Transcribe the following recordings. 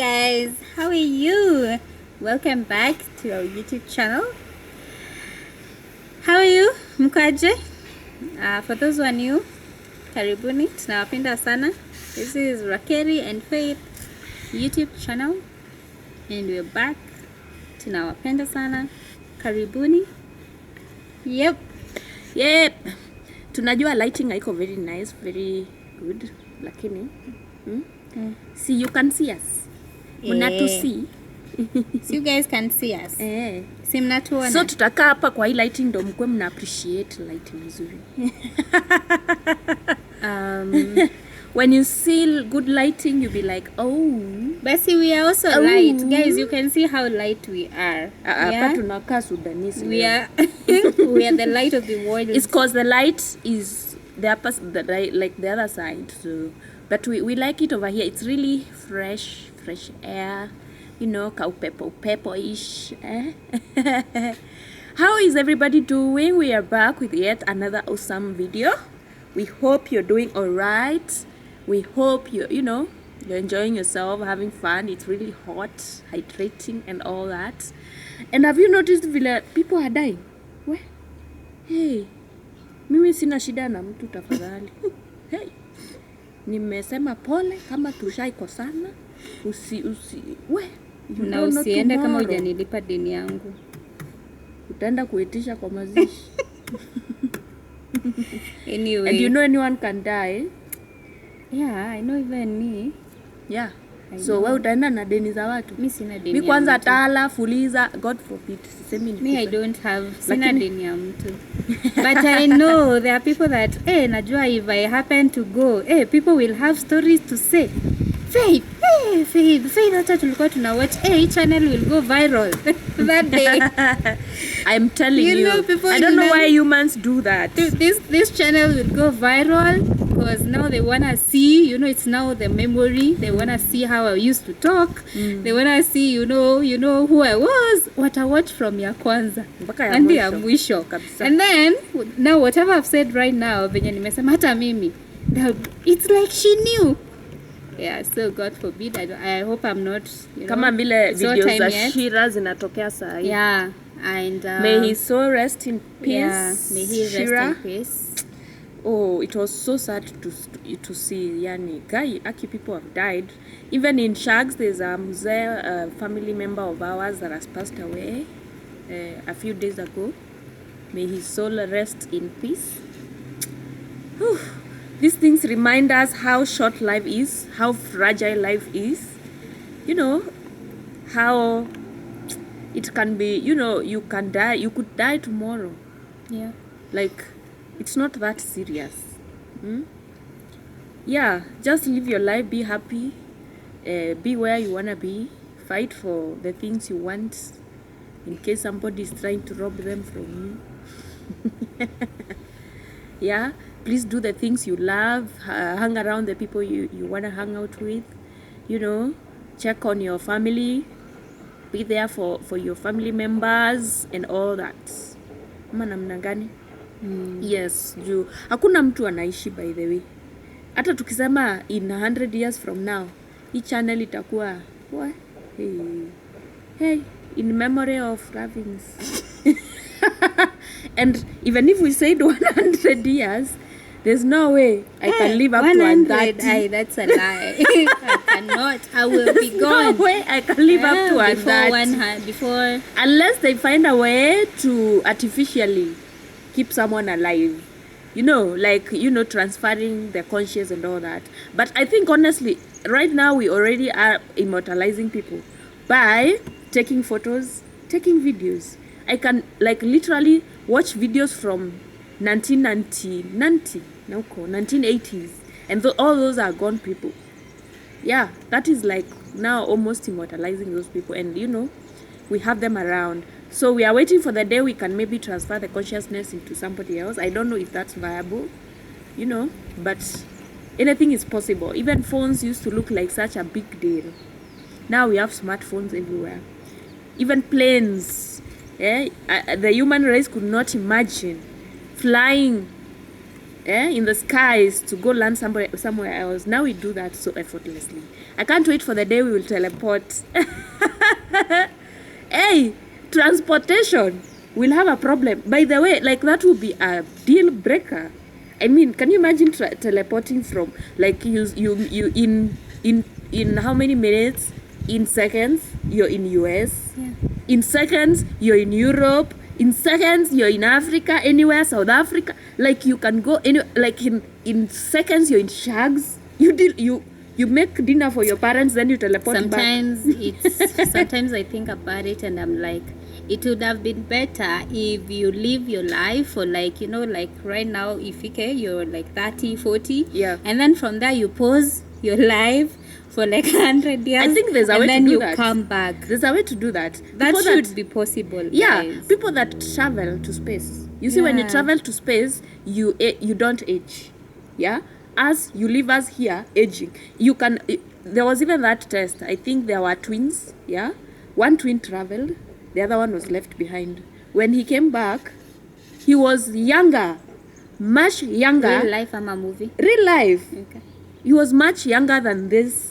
guys, how are you? Welcome back to our YouTube channel. How are you? Mkaje? For those who are new, karibuni, tunawapenda sana. This is Rakeri and Faith YouTube channel and we're back. Tunawapenda sana. Karibuni. Yep. Tunajua lighting haiko very nice, very good, lakini see, you can see us. Mnatu see. So you guys can see us. Si mnatuona. So tutakaa hapa kwa hii lighting ndo mkwe mna appreciate lighting nzuri. When you see good lighting, you'll be like, oh. But see, we are also light. Guys, you can see how light we are. Hapa tunakaa Sudanese. We are we are the light of the world. It's because the light is like the other side. So, but we like it over here. It's really fresh air. You know, upepo-ish. How is everybody doing? We are back with yet another awesome video. We hope you're doing all right. We hope you're enjoying yourself, having fun. It's really hot, hydrating and all that. And have you noticed people are dying? Where? Hey, mimi sina shida na mtu tafadhali. Hey, nimesema pole kama tushaikosana. Na usiende kama hujanilipa deni yangu. Utaenda kuitisha kwa mazishi. Anyway. And you know anyone can die? Yeah, I know even me. Yeah. So wewe utaenda na deni za watu? Mimi sina deni. Mimi kwanza tala fuliza, God forbid. Me, I don't have sina deni ya mtu. But I know there are people that najua if I happen to go, people will have stories to say. Faith, hata tulikuwa tuna watch, hii channel will go viral that day. I'm telling you, I don't know why humans do that. This channel will go viral because now they wanna see, it's now the memory. They wanna see how I used to talk. They wanna see, who I was. What I watch from ya kwanza and ya mwisho. And then now whatever I've said right now, venye nimesema hata mimi, it's like she knew. Yeah, so God forbid. I hope I'm not, kama vile videos za Shira zinatokea saa hii. Yeah, and may his soul rest in peace. Yeah, may he Shira. rest in peace. Oh, it was so sad to see. Yani, Aki people have died. Even in Shags, there's a family member of ours that has passed away a few days ago. May his soul rest in peace. Whew. These things remind us how short life is, how fragile life is. How it can be, you can die, you could die tomorrow. Yeah. Like, it's not that serious. Yeah, just live your life, be happy, be where you want to be, fight for the things you want in case somebody is trying to rob them from you. Yeah. Please do the things you love, hang around the people you want to hang out with, check on your family, be there for your family members and all that. Namna gani? Yes, juu hakuna mtu anaishi, by the way. Hata tukisema in 100 years from now, hii channel itakuwa hey, in memory of Ravings. And even if we said 100 years, there's no way I can live up to 130. That's a lie. I cannot. I will be gone. No way I can live up to 130. Before. Unless they find a way to artificially keep someone alive. Transferring their conscience and all that. But I think honestly, right now we already are immortalizing people by taking photos, taking videos. I can literally watch videos from 1980s, and all those are gone people. Yeah, that is now almost immortalizing those people, and we have them around. So we are waiting for the day we can maybe transfer the consciousness into somebody else. I don't know if that's viable, but anything is possible. Even phones used to look like such a big deal. Now we have smartphones everywhere. Even planes. The human race could not imagine flying in the skies to go land somewhere else. Now we do that so effortlessly. I can't wait for the day we will teleport. Hey, transportation will have a problem. By the way, like that will be a deal breaker. I mean, can you imagine teleporting from like you in how many minutes? In seconds, you're in US. Yeah. In seconds, you're in Europe. In seconds, you're in Africa, anywhere, South Africa. Like you can go anywhere. Like in seconds, you're in Shags. You make dinner for your parents, then you teleport Sometimes back. sometimes I think about it and I'm like, it would have been better if you live your life for like, you know, like right now, if you're like 30, 40. Yeah. And then from there you pause your life for like 100 years. I think there's a way to do that. And then you come back. There's a way to do that. That should be possible. Yeah, guys. people that travel to space. You see, when you Yeah. travel to space, you don't age. Yeah, as you leave us here aging, you can. There was even that test. I think there were twins. Yeah, one twin traveled, the other one was left behind. When he came back, he was younger, much younger. Real life, I'm a movie. Real life. Okay. He was much younger than this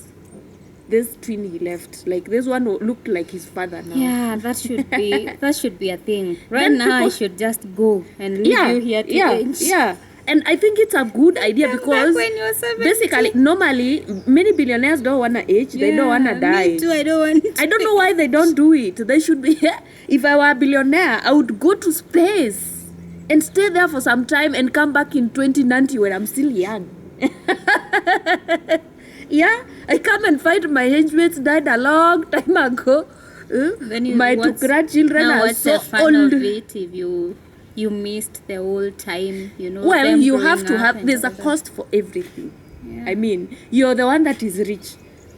twin he left. Like this one looked like his father now. Yeah, that should be a thing. Right Then now, I people- should just go and leave you here to age. Yeah. And I think it's a good idea Come because back when you're 70. basically, normally, many billionaires don't want to age. They don't want to die. Me too. I don't want. I don't know why they don't do it. They should be. If I were a billionaire, I would go to space and stay there for some time and come back in 2090 when I'm still young. Yeah, I come and find my age mates died a long time ago. Then My two grandchildren now are what's so the fun old. of it if you missed the whole time, you know? Well, them you growing have to up have. and There's a all that. cost for everything. Yeah. I mean, you're the one that is rich.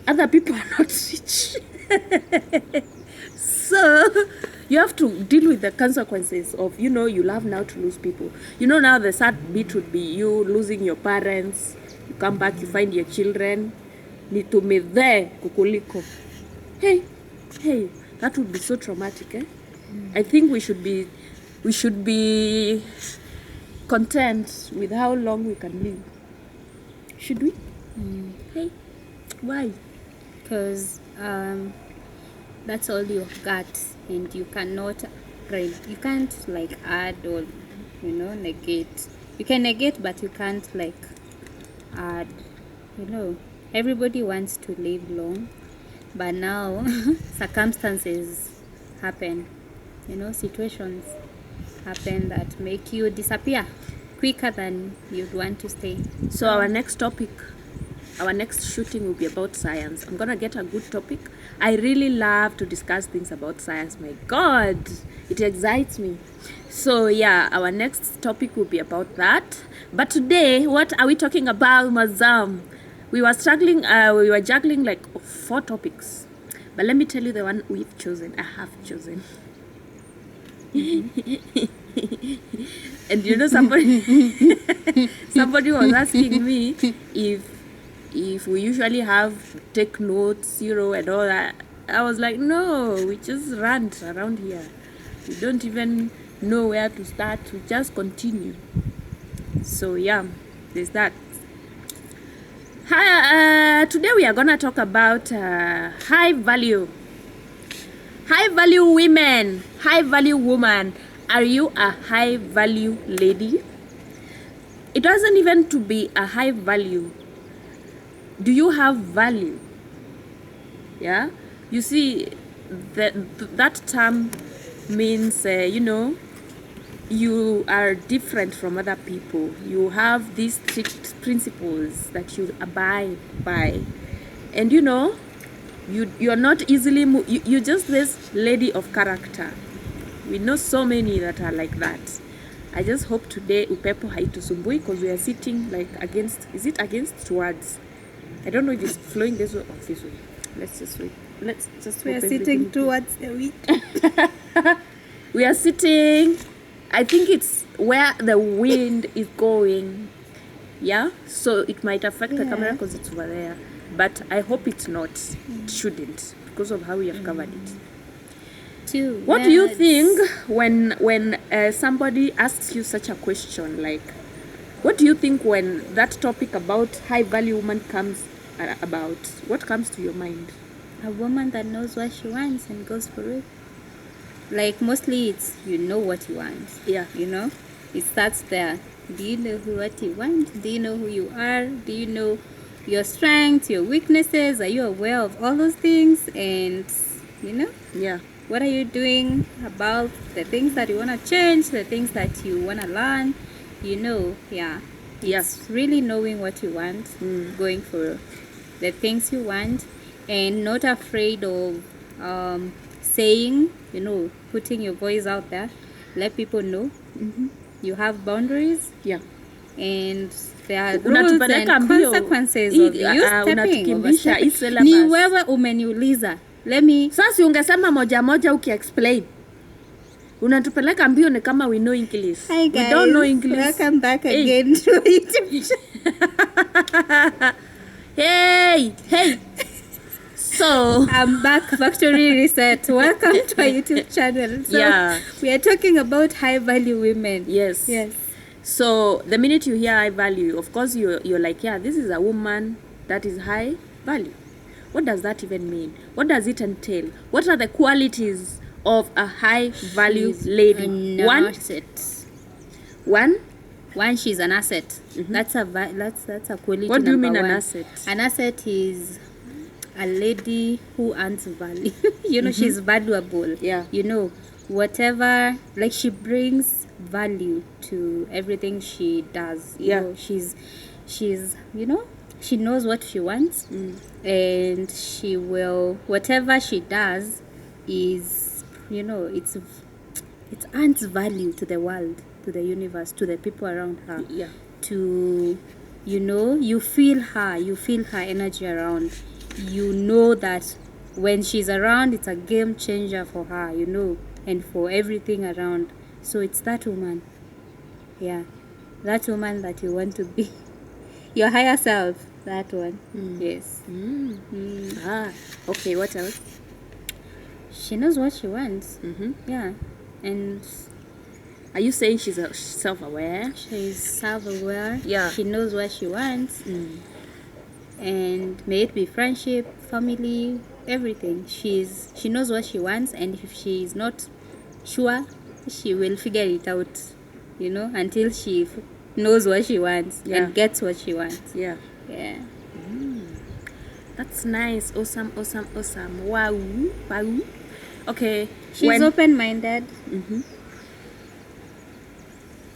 Other people are not rich. So you have to deal with the consequences of, you have now to lose people. Now the sad bit would be you losing your parents. You come back, you find your children. Nitumedhe kukuliko. Hey, that would be so traumatic, eh? I think we should be content with how long we can live. Should we? Hey, why? Because that's all you've got, and you cannot you can't like add or negate. You can negate, but you can't like add. Everybody wants to live long, but now circumstances happen. Situations happen that make you disappear quicker than you'd want to stay. So our next shooting will be about science. I'm gonna get a good topic. I really love to discuss things about science. My God, it excites me. So yeah, our next topic will be about that. But today, what are we talking about, Mazam? We were juggling like 4 topics. But let me tell you the one I have chosen. And somebody was asking me if we usually have take notes, and all that. I was like, no, we just rant around here. We don't even know where to start. We just continue. So yeah, there's that. Hi, today we are gonna talk about high value women, high value woman. Are you a high value lady? It doesn't even to be a high value. Do you have value? Yeah, you see that term means you are different from other people. You have these strict principles that you abide by, and you're not easily you're just this lady of character. We know so many that are like that. I just hope today upepo haitusumbui because we are sitting like against towards. I don't know if it's flowing this way or this way. Let's just wait. We are sitting towards the wind. We are sitting, I think it's where the wind is going. Yeah, so it might affect the camera because it's over there, but I hope it's not. It shouldn't, because of how we have covered it. What do you think when somebody asks you such a question like, What do you think when that topic about high value woman comes about? What comes to your mind? A woman that knows what she wants and goes for it. Like mostly it's you know what you want. Yeah. You know? It starts there. Do you know what you want? Do you know who you are? Do you know your strengths, your weaknesses? Are you aware of all those things? And you know? Yeah. What are you doing about the things that you want to change, the things that you want to learn? You know, yeah. Yes. It's really knowing what you want, going for the things you want, and not afraid of saying, you know, putting your voice out there. Let people know. You have boundaries. Yeah. And there are rules Unatupeleka and mbio. consequences of you stepping over Unatukimbisha hii stepping. syllabus. Ni wewe umeniuliza. Let me Sasa ungesema moja moja ukiexplain. Unatupeleka mbio ni kama we know English. Hi guys, we don't know English. Welcome back Hey. again to YouTube. Hey. So I'm back, factory reset. Welcome to our YouTube channel. So Yeah. we are talking about high value women. yes. So the minute you hear high value, of course you're like, yeah, this is a woman that is high value. What does that even mean? What does it entail? What are the qualities of a high value She's lady? an One, she's an asset. That's a quality. What do you mean number an one. asset? An asset is a lady who earns value. You know, she's valuable. Yeah. You know, whatever, like she brings value to everything she does. You Yeah. know, she's you know, she knows what she wants, and she will, whatever she does is, you know, it adds value to the world, to the universe, to the people around her. Yeah. To, you know, you feel her energy around. You know that when she's around, it's a game changer for her, you know, and for everything around. So it's that woman. Yeah. That woman that you want to be. Your higher self. That one. Yes. Okay, what else? She knows what she wants. Yeah. And Are you saying she's self-aware? she's self-aware. Yeah. She knows what she wants. And may it be friendship, family, everything. She knows what she wants, and if she is not sure, she will figure it out, you know, until she knows what she wants and gets what she wants. Yeah. Yeah. That's nice. Awesome. Wow. Okay. She's open-minded.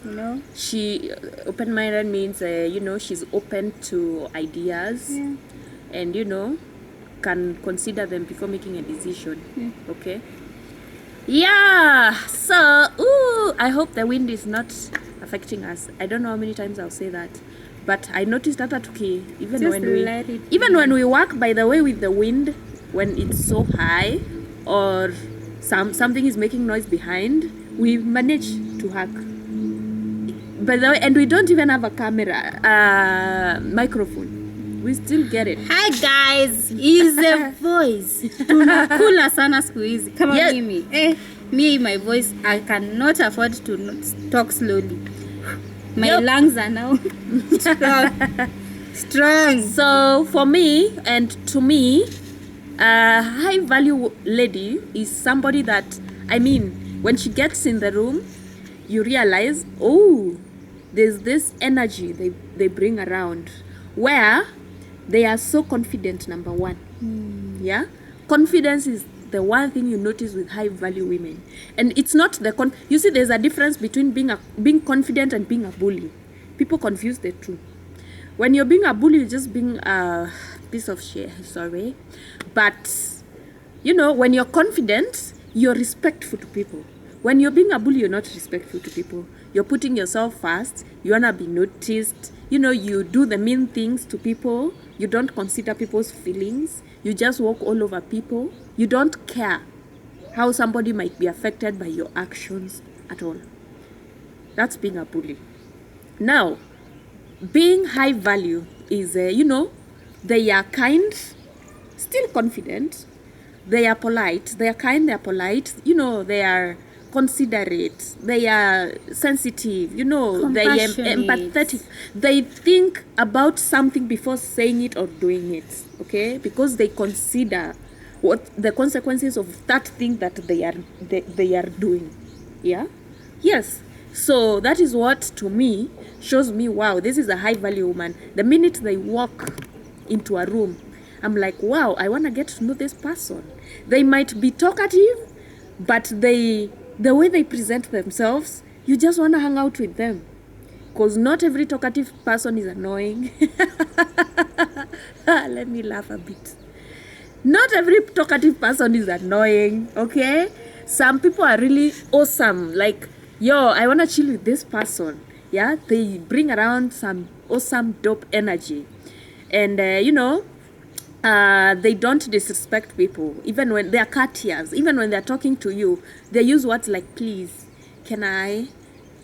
You know. She open-minded means you know, she's open to ideas. Yeah. And you know, can consider them before making a decision. Okay. Yeah. So I hope the wind is not affecting us. I don't know how many times I'll say that, but I noticed that even Just when let it when we work, by the way, with the wind, when it's so high or something is making noise behind, we manage to hack. By the way, and we don't even have a camera, microphone. We still get it. Hi guys, is a voice. Tunakula sana siku hizi kama Yes. mimi. Me, my voice, I cannot afford to talk slowly. My lungs are now strong. So for me, and to me, a high value lady is somebody that, I mean, when she gets in the room, you realize, oh, there's this energy they bring around where they are so confident, number one. Yeah, confidence is the one thing you notice with high value women. And it's not the you see, there's a difference between being confident and being a bully. People confuse the two. When you're being a bully, you're just being a piece of shit, sorry. But you know, when you're confident, you're respectful to people. When you're being a bully, you're not respectful to people. You're putting yourself first. You wanna be noticed. You know, you do the mean things to people. You don't consider people's feelings. You just walk all over people. You don't care how somebody might be affected by your actions at all. That's being a bully. Now, being high value is, you know, they are kind, still confident. They are polite. They are kind, they are polite. You know, they are considerate, they are sensitive, they are Compassionate. empathetic. They think about something before saying it or doing it, okay? Because they consider what the consequences of that thing that they are doing. Yeah? Yes. So that is what, to me, shows me, wow, this is a high value woman. The minute they walk into a room, I'm like, wow, I want to get to know this person. They might be talkative, but the way they present themselves, you just want to hang out with them. Because not every talkative person is annoying. Let me laugh a bit. Not every talkative person is annoying, okay? Some people are really awesome. Like, yo, I want to chill with this person. Yeah, they bring around some awesome, dope energy. And, they don't disrespect people. Even when they are courteous, even when they're talking to you, they use words like, please, can I,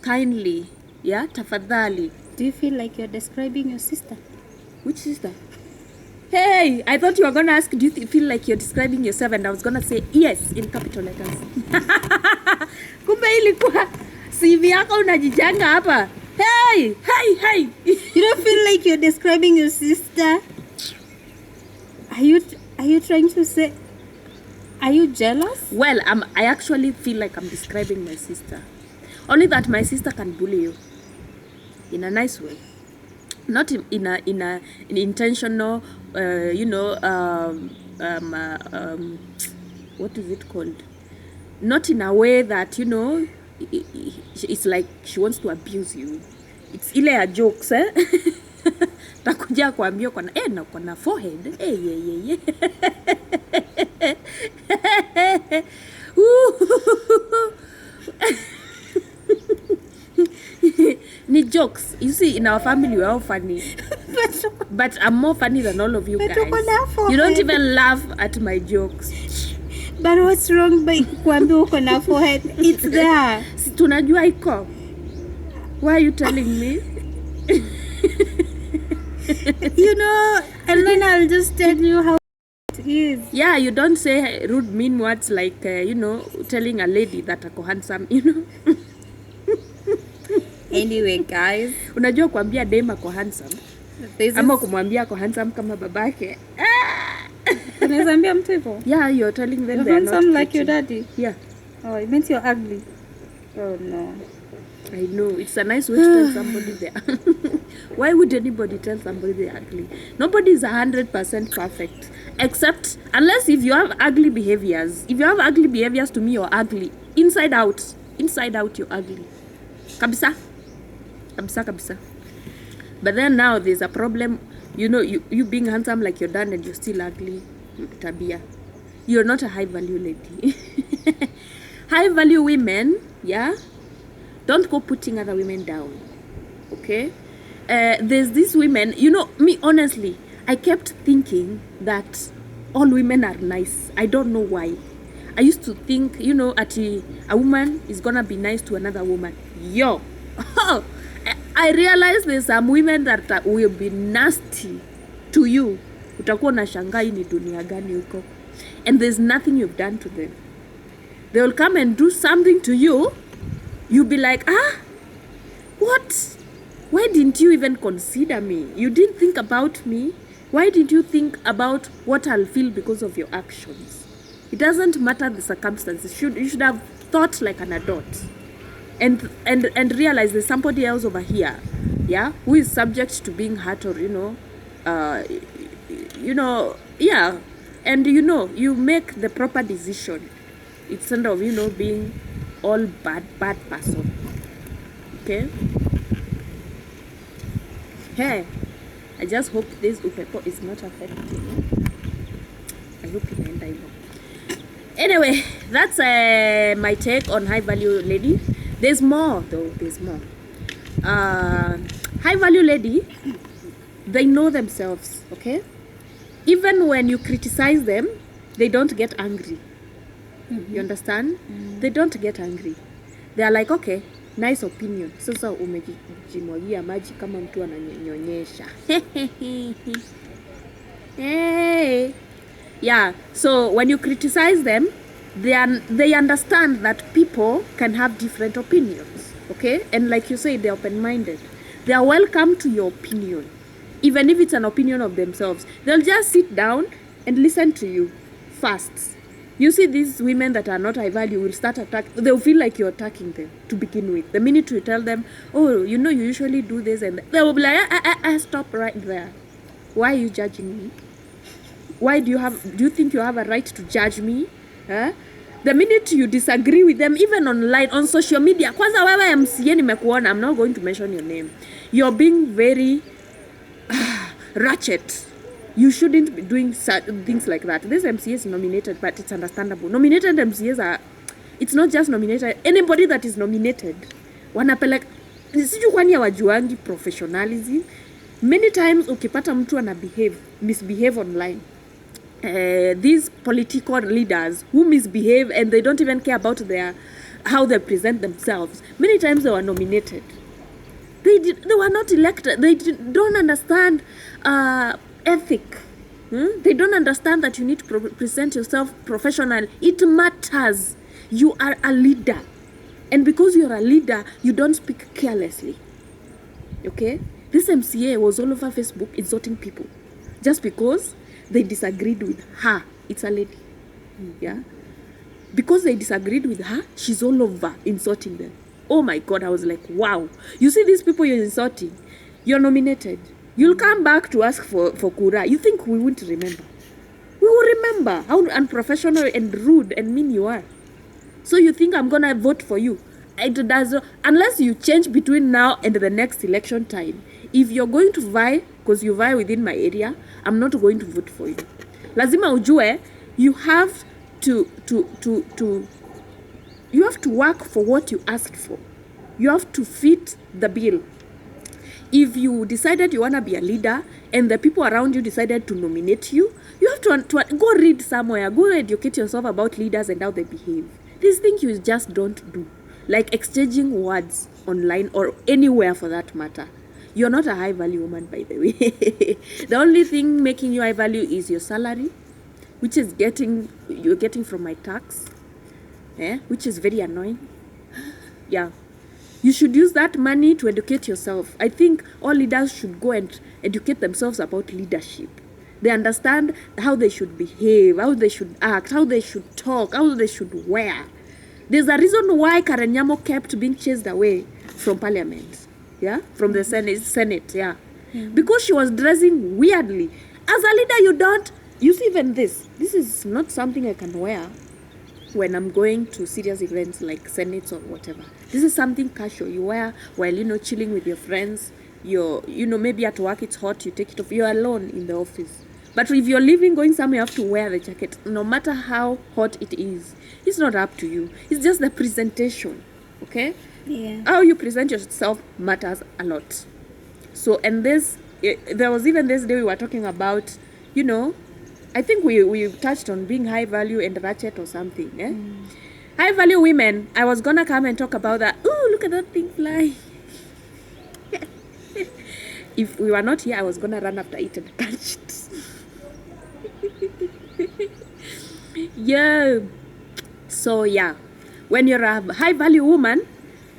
kindly, yeah, tafadhali. Do you feel like you're describing your sister? Which sister? Hey, I thought you were going to ask, do you feel like you're describing yourself? And I was going to say, yes, in capital letters. Kumbe ilikuwa CV yako unajijanga hapa. Hey. You don't feel like you're describing your sister? Are you trying to say, are you jealous? Well, I actually feel like I'm describing my sister. Only that my sister can bully you in a nice way. Not in an intentional, what is it called? Not in a way that, it's like she wants to abuse you. It's ile ya jokes, eh? Takuja kuambia na forehead. Yeah. Ni jokes. You see, in our family we're all funny. But I'm more funny than all of you guys. You don't even laugh at my jokes. But what's wrong by kuambia uko na forehead? It's there. Si tunajua iko. Why are you telling me? And then I'll just tell you how it is. Yeah, you don't say rude mean words like, telling a lady that ako handsome, Anyway, guys. Unajua kuambia dem ako handsome. Ama kumwambia ako handsome kama babake. Unazambia mtu hivyo? Yeah, you're telling them you're they're not handsome like your daddy? Yeah. Oh, it means you're ugly. Oh, no. I know. It's a nice way to tell somebody they're Why would anybody tell somebody they're ugly? Nobody is 100% perfect. Except, unless if you have ugly behaviors. If you have ugly behaviors, to me, you're ugly. Inside out. Inside out, you're ugly. Kabisa. But then now, there's a problem. You being handsome like your dad and you're still ugly. Tabia. You're not a high-value lady. High-value women, yeah? Don't go putting other women down, okay? There's these women, me honestly, I kept thinking that all women are nice. I don't know why. I used to think, a woman is gonna be nice to another woman. Yo, I realized there's some women that will be nasty to you. Utakuwa unashangaa ni dunia gani huko. And there's nothing you've done to them. They will come and do something to you. You'll be like, what? Why didn't you even consider me? You didn't think about me. Why did you think about what I'll feel because of your actions? It doesn't matter the circumstances. You should have thought like an adult. And realize there's somebody else over here, yeah, who is subject to being hurt or, yeah. And, you make the proper decision instead of, being all bad person. Okay? Hey, I just hope this upepo is not affecting. I hope inaenda hivyo. Anyway, that's my take on high value lady. There's more though. There's more. High value lady, they know themselves. Okay? Even when you criticize them, they don't get angry. You understand? They don't get angry. They are like, okay, nice opinion. Sasa umejimwagia maji kama mtu ananyonyesha. Hey. Yeah, so when you criticize them, they understand that people can have different opinions, okay? And like you say, they're open-minded. They are welcome to your opinion, even if it's an opinion of themselves. They'll just sit down and listen to you first. You see, these women that are not high value will start they'll feel like you're attacking them to begin with. The minute you tell them, oh, you know, you usually do this, and they will be like, stop right there. Why are you judging me? Why do you think you have a right to judge me? Huh? The minute you disagree with them, even online, on social media, kwanza wewe MCA nimekuona, I'm not going to mention your name. You're being very ratchet. You shouldn't be doing things like that. This MCA is nominated, but it's understandable. Nominated MCAs are, it's not just nominated. Anybody that is nominated, wanapeleka, siju kwani ya wajuangi professionalism. Many times ukipata mtu misbehave online. These political leaders who misbehave and they don't even care about how they present themselves. Many times they were nominated. They were not elected. They don't understand ethic. They don't understand that you need to present yourself professionally. It matters. You are a leader. And because you're a leader, you don't speak carelessly. Okay? This MCA was all over Facebook insulting people. Just because they disagreed with her. It's a lady. Yeah? Because they disagreed with her, she's all over insulting them. Oh my God, I was like, wow. You see these people you're insulting? You're nominated. You'll come back to ask for kura. You think we won't remember? We will remember how unprofessional and rude and mean you are. So you think I'm gonna vote for you? It does, unless you change between now and the next election time. If you're going to vie, because you vie within my area, I'm not going to vote for you. Lazima ujue, you have to work for what you asked for. You have to fit the bill. If you decided you want to be a leader and the people around you decided to nominate you, you have to go read somewhere, go educate yourself about leaders and how they behave. These things you just don't do, like exchanging words online or anywhere for that matter. You're not a high value woman, by the way. The only thing making you high value is your salary, which is you're getting from my tax, which is very annoying. Yeah. You should use that money to educate yourself. I think all leaders should go and educate themselves about leadership. They understand how they should behave, how they should act, how they should talk, how they should wear. There's a reason why Karen Nyamo kept being chased away from parliament. Yeah, from the Senate, yeah. Because she was dressing weirdly. As a leader, you see, even this is not something I can wear when I'm going to serious events like Senates or whatever. This is something casual you wear while, chilling with your friends. Maybe at work it's hot, you take it off. You're alone in the office. But if you're leaving, going somewhere, you have to wear the jacket. No matter how hot it is, it's not up to you. It's just the presentation, okay? Yeah. How you present yourself matters a lot. So, and there was even this day we were talking about, I think we touched on being high value and ratchet or something. High value women, I was gonna come and talk about that. Oh, look at that thing fly. If we were not here, I was gonna run after it and catch it. Yeah. So yeah, when you're a high value woman,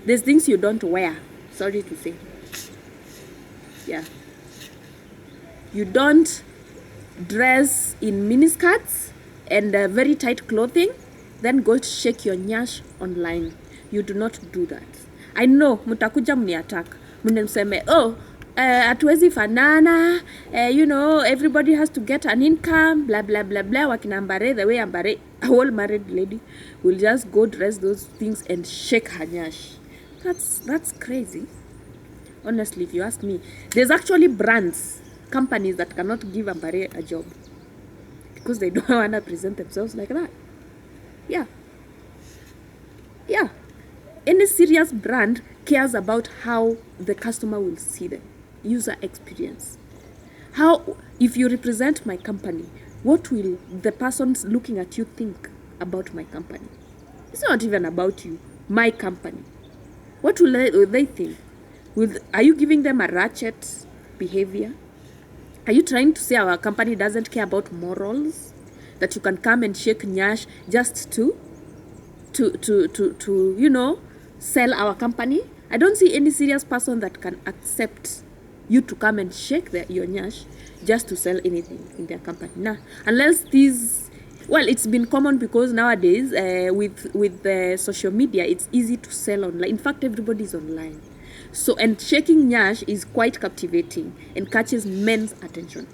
there's things you don't wear. Sorry to say. Yeah. You don't dress in miniskirts and very tight clothing, then go to shake your nyash online. You do not do that. I know, mutakuja mniattack. Mneseme, hatuwezi fanana, everybody has to get an income, blah, blah, blah, blah. Wakina Ambare, the way Ambare, a whole married lady, will just go dress those things and shake her nyash. That's crazy. Honestly, if you ask me, there's actually companies that cannot give Ambare a job because they don't want to present themselves like that. Yeah. Any serious brand cares about how the customer will see them. User experience. If you represent my company, what will the person looking at you think about my company? It's not even about you, my company. What will they think? Are you giving them a ratchet behavior? Are you trying to say our company doesn't care about morals? That you can come and shake nyash just to to sell our company. I don't see any serious person that can accept you to come and shake your nyash just to sell anything in their company. Nah, unless these, well, it's been common because nowadays with the social media, it's easy to sell online. In fact, everybody's online. So, and shaking nyash is quite captivating and catches men's attention.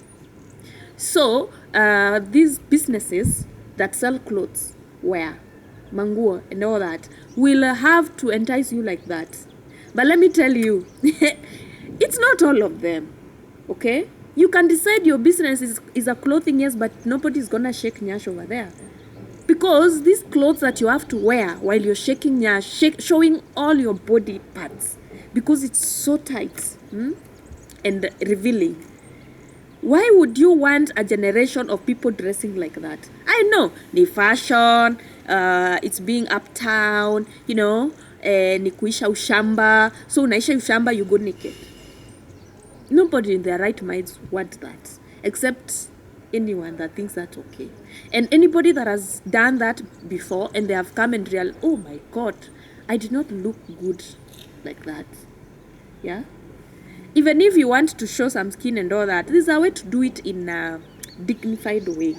So, these businesses that sell clothes, wear, manguo, and all that, will have to entice you like that. But let me tell you, it's not all of them, okay? You can decide your business is a clothing, yes, but nobody's gonna shake nyash over there. Because these clothes that you have to wear while you're shaking nyash, showing all your body parts, because it's so tight and revealing. Why would you want a generation of people dressing like that? I know, the fashion, it's being uptown, ni kuisha ushamba. So unaisha ushamba, you go naked. Nobody in their right minds want that, except anyone that thinks that's okay. And anybody that has done that before and they have come and realized, oh my God, I did not look good like that. Yeah? Even if you want to show some skin and all that, there's a way to do it in a dignified way.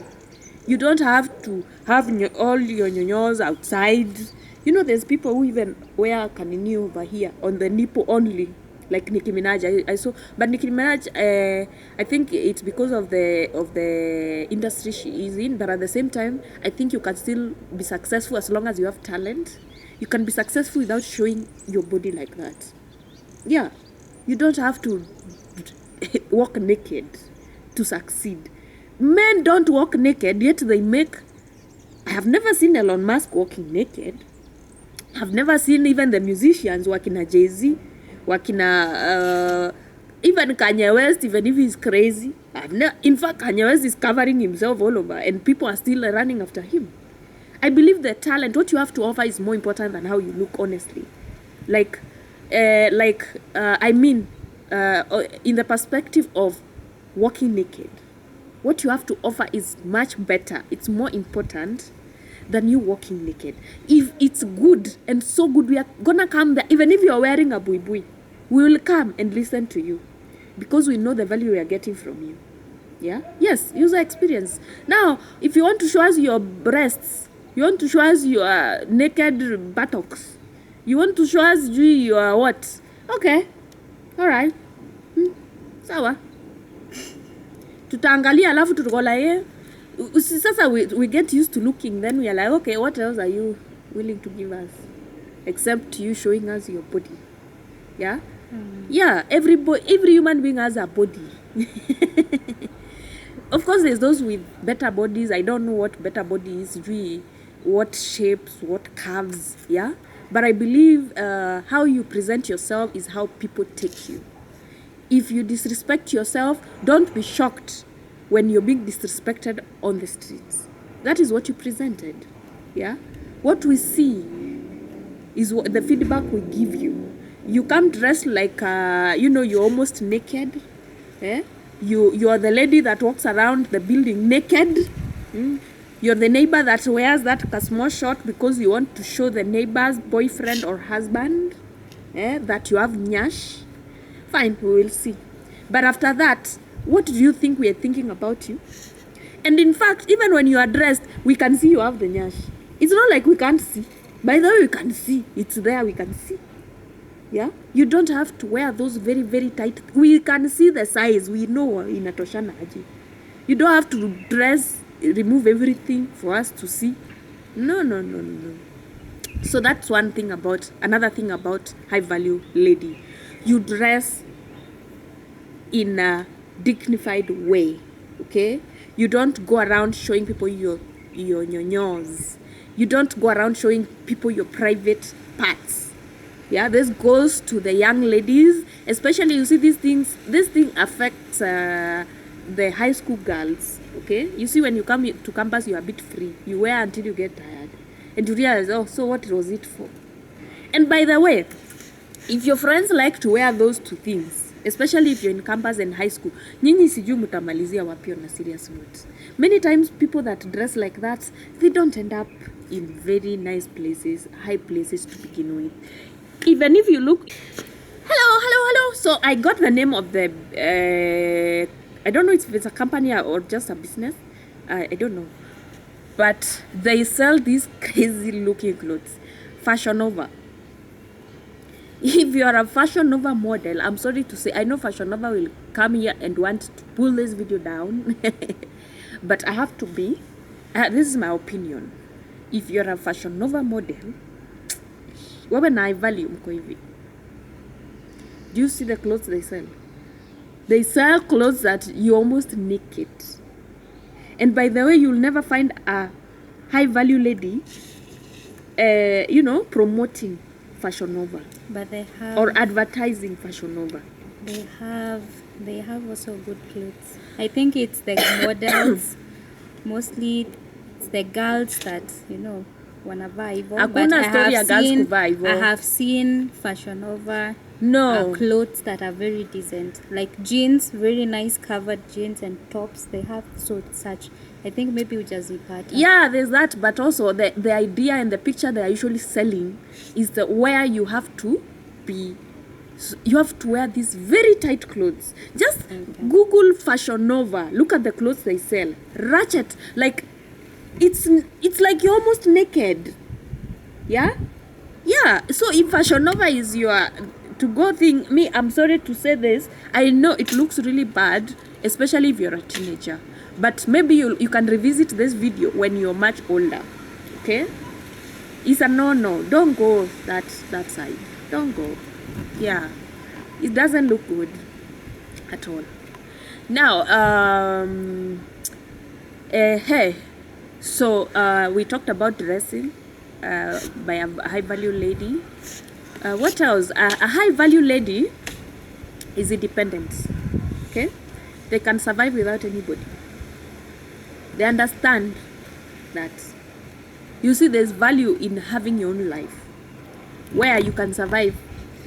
You don't have to have all your nyonyos outside. There's people who even wear kanini over here on the nipple only, like Nicki Minaj. I saw, but Nicki Minaj, I think it's because of the industry she is in. But at the same time, I think you can still be successful as long as you have talent. You can be successful without showing your body like that. Yeah. You don't have to walk naked to succeed. Men don't walk naked, yet they make... I have never seen Elon Musk walking naked. I've never seen even the musicians, wakina Jay-Z, wakina... even Kanye West, even if he's crazy. In fact, Kanye West is covering himself all over, and people are still running after him. I believe the talent, what you have to offer is more important than how you look, honestly. In the perspective of walking naked, what you have to offer is much better. It's more important than you walking naked. If it's good and so good, we are gonna come there. Even if you are wearing a buibui, we will come and listen to you because we know the value we are getting from you. Yeah? Yes, user experience. Now, if you want to show us your breasts, you want to show us your naked buttocks, you want to show us your what? Okay. Alright. Sawa. Tutaangalia alafu tutakola sasa we get used to looking, then we are like, okay, what else are you willing to give us? Except you showing us your body. Yeah? Yeah, every human being has a body. Of course, there's those with better bodies. I don't know what better body is, really, what shapes, what curves, yeah? But I believe how you present yourself is how people take you. If you disrespect yourself, don't be shocked when you're being disrespected on the streets. That is what you presented. Yeah? What we see is what the feedback we give you. You come dressed like, you're almost naked. Eh? You are the lady that walks around the building naked. You're the neighbor that wears that small short because you want to show the neighbor's boyfriend or husband that you have nyash. Fine, we will see. But after that, what do you think we are thinking about you? And in fact, even when you are dressed, we can see you have the nyash. It's not like we can't see. By the way, we can see. It's there, we can see. Yeah? You don't have to wear those very, very tight. We can see the size. We know inatoshana aje. You don't have to dress, remove everything for us to see. No. So that's another thing about high value lady. You dress in a dignified way, okay? You don't go around showing people your nyonyos. You don't go around showing people your private parts. Yeah, this goes to the young ladies, especially you see this thing affects the high school girls, okay? You see when you come to campus, you're a bit free. You wear until you get tired. And you realize, oh, so what was it for? And by the way, if your friends like to wear those two things, especially if you're in campus and high school, nyinyi sijui mutamalizia wapi on a serious note. Many times people that dress like that, they don't end up in very nice places, high places to begin with. Even if you look, hello. So I got the name of the, I don't know if it's a company or just a business. I don't know. But they sell these crazy looking clothes. Fashion Nova. If you are a Fashion Nova model, I'm sorry to say, I know Fashion Nova will come here and want to pull this video down. But I have to be, this is my opinion. If you're a Fashion Nova model, wewe na value mko hivi. Do you see the clothes they sell? They sell clothes that you're almost naked. And by the way, you'll never find a high value lady, promoting Fashion Nova. But they have, or advertising Fashion Nova. They have also good clothes. I think it's the models, mostly it's the girls that wanavaa hivyo. But I have seen Fashion Nova clothes that are very decent, like jeans, very nice covered jeans and tops. They have such. I think maybe ujazipata. Yeah, there's that, but also the idea and the picture they are usually selling is where you have to be. You have to wear these very tight clothes. Just Google Fashion Nova. Look at the clothes they sell. Ratchet, like it's like you're almost naked. Yeah. So if Fashion Nova is your to go thing, I'm sorry to say this. I know it looks really bad, especially if you're a teenager. But maybe you can revisit this video when you're much older. Okay? It's a no. Don't go that side. Don't go. Yeah. It doesn't look good at all. Now, hey. So we talked about dressing by a high value lady. What else? A high value lady is independent. Okay? They can survive without anybody. They understand that, you see, there's value in having your own life where you can survive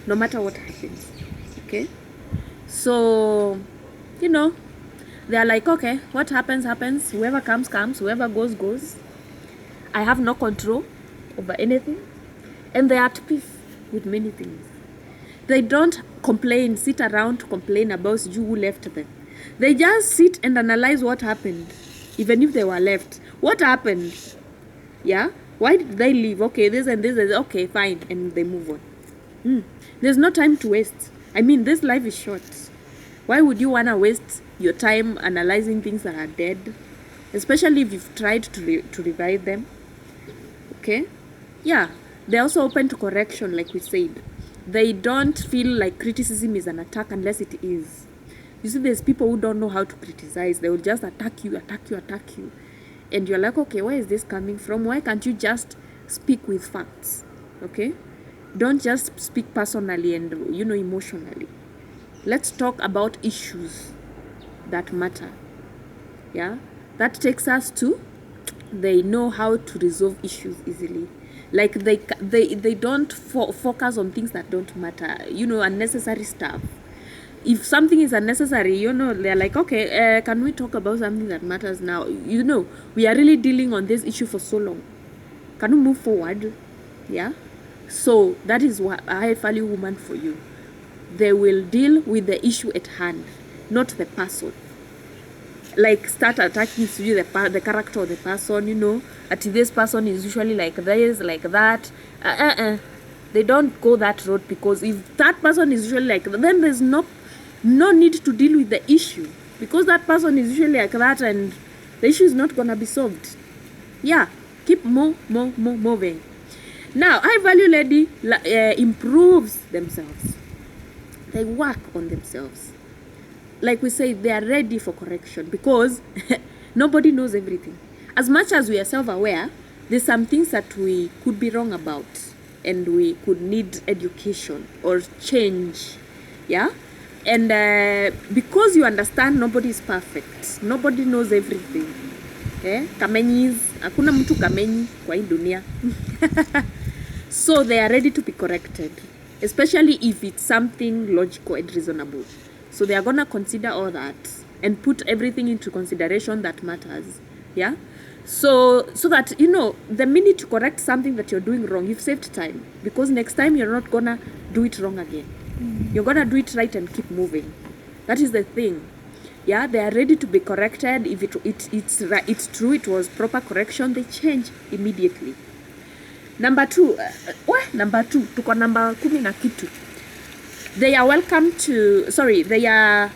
no matter what happens. Okay? So, they are like, okay, what happens. Whoever comes, whoever goes. I have no control over anything. And they are at peace with many things. They don't sit around to complain about you who left them. They just sit and analyze what happened. Even if they were left, what happened? Yeah, why did they leave? Okay, this and this is okay, fine, and they move on. There's no time to waste. I mean, this life is short. Why would you wanna waste your time analyzing things that are dead, especially if you've tried to revive them? Okay, yeah. They're also open to correction, like we said. They don't feel like criticism is an attack unless it is. You see, there's people who don't know how to criticize. They will just attack you. And you're like, okay, where is this coming from? Why can't you just speak with facts? Okay? Don't just speak personally and, emotionally. Let's talk about issues that matter. Yeah? That takes us to, they know how to resolve issues easily. Like they don't focus on things that don't matter. Unnecessary stuff. If something is unnecessary, they're like, okay, can we talk about something that matters now? We are really dealing on this issue for so long. Can we move forward? Yeah? So that is what a high value woman for you. They will deal with the issue at hand, not the person. Like start attacking the character of the person, at this person is usually like this, like that. They don't go that road, because if that person is usually like that, then there's no need to deal with the issue, because that person is usually like that and the issue is not gonna be solved. Yeah, keep moving. Now, high value lady improves themselves. They work on themselves. Like we say, they are ready for correction, because nobody knows everything. As much as we are self-aware, there's some things that we could be wrong about and we could need education or change. Yeah? And because you understand nobody is perfect, nobody knows everything. Kamenyis, hakuna mtu kamenyi kwa hii dunia. So they are ready to be corrected, especially if it's something logical and reasonable. So they are gonna consider all that and put everything into consideration that matters. Yeah. So that, you know, the minute you correct something that you're doing wrong, you've saved time, because next time you're not gonna do it wrong again. You're gonna do it right and keep moving. That is the thing. Yeah, they are ready to be corrected. If it's true, it was proper correction, they change immediately. Number two, tuko namba 10 na kitu. They are welcome to, sorry, they are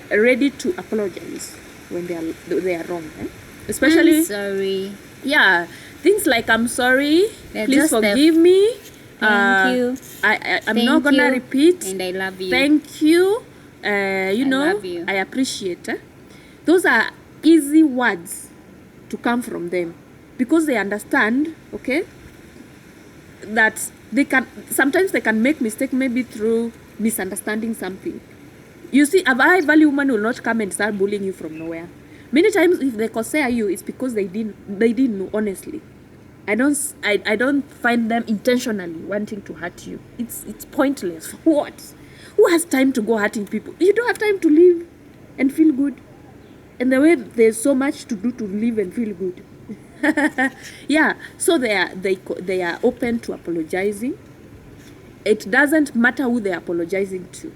ready to apologize when they are wrong, eh? Especially, I'm sorry. Yeah, things like I'm sorry, They're please just forgive me. Thank you. I'm not gonna repeat. And I love you. Thank you. You know, love you. I appreciate. Those are easy words to come from them, because they understand, okay, that sometimes they can make mistake, maybe through misunderstanding something. You see, a high value woman will not come and start bullying you from nowhere. Many times, if they consider you, it's because they didn't know, honestly. I don't find them intentionally wanting to hurt you. It's pointless. For what? Who has time to go hurting people? You don't have time to live and feel good. And the way there's so much to do to live and feel good. Yeah, so they are open to apologizing. It doesn't matter who they're apologizing to.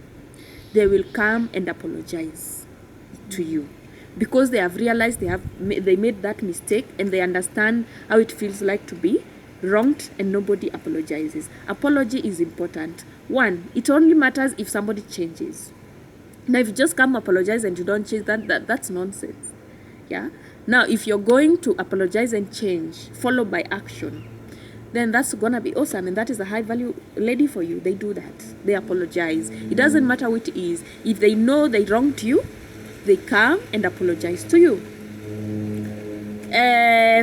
They will come and apologize to you, because they have realized they made that mistake, and they understand how it feels like to be wronged, and nobody apologizes. Apology is important. One, it only matters if somebody changes. Now, if you just come apologize and you don't change, that's nonsense. Yeah. Now, if you're going to apologize and change, followed by action, then that's gonna be awesome, and that is a high value lady for you. They do that. They apologize. It doesn't matter what it is. If they know they wronged you, they come and apologize to you.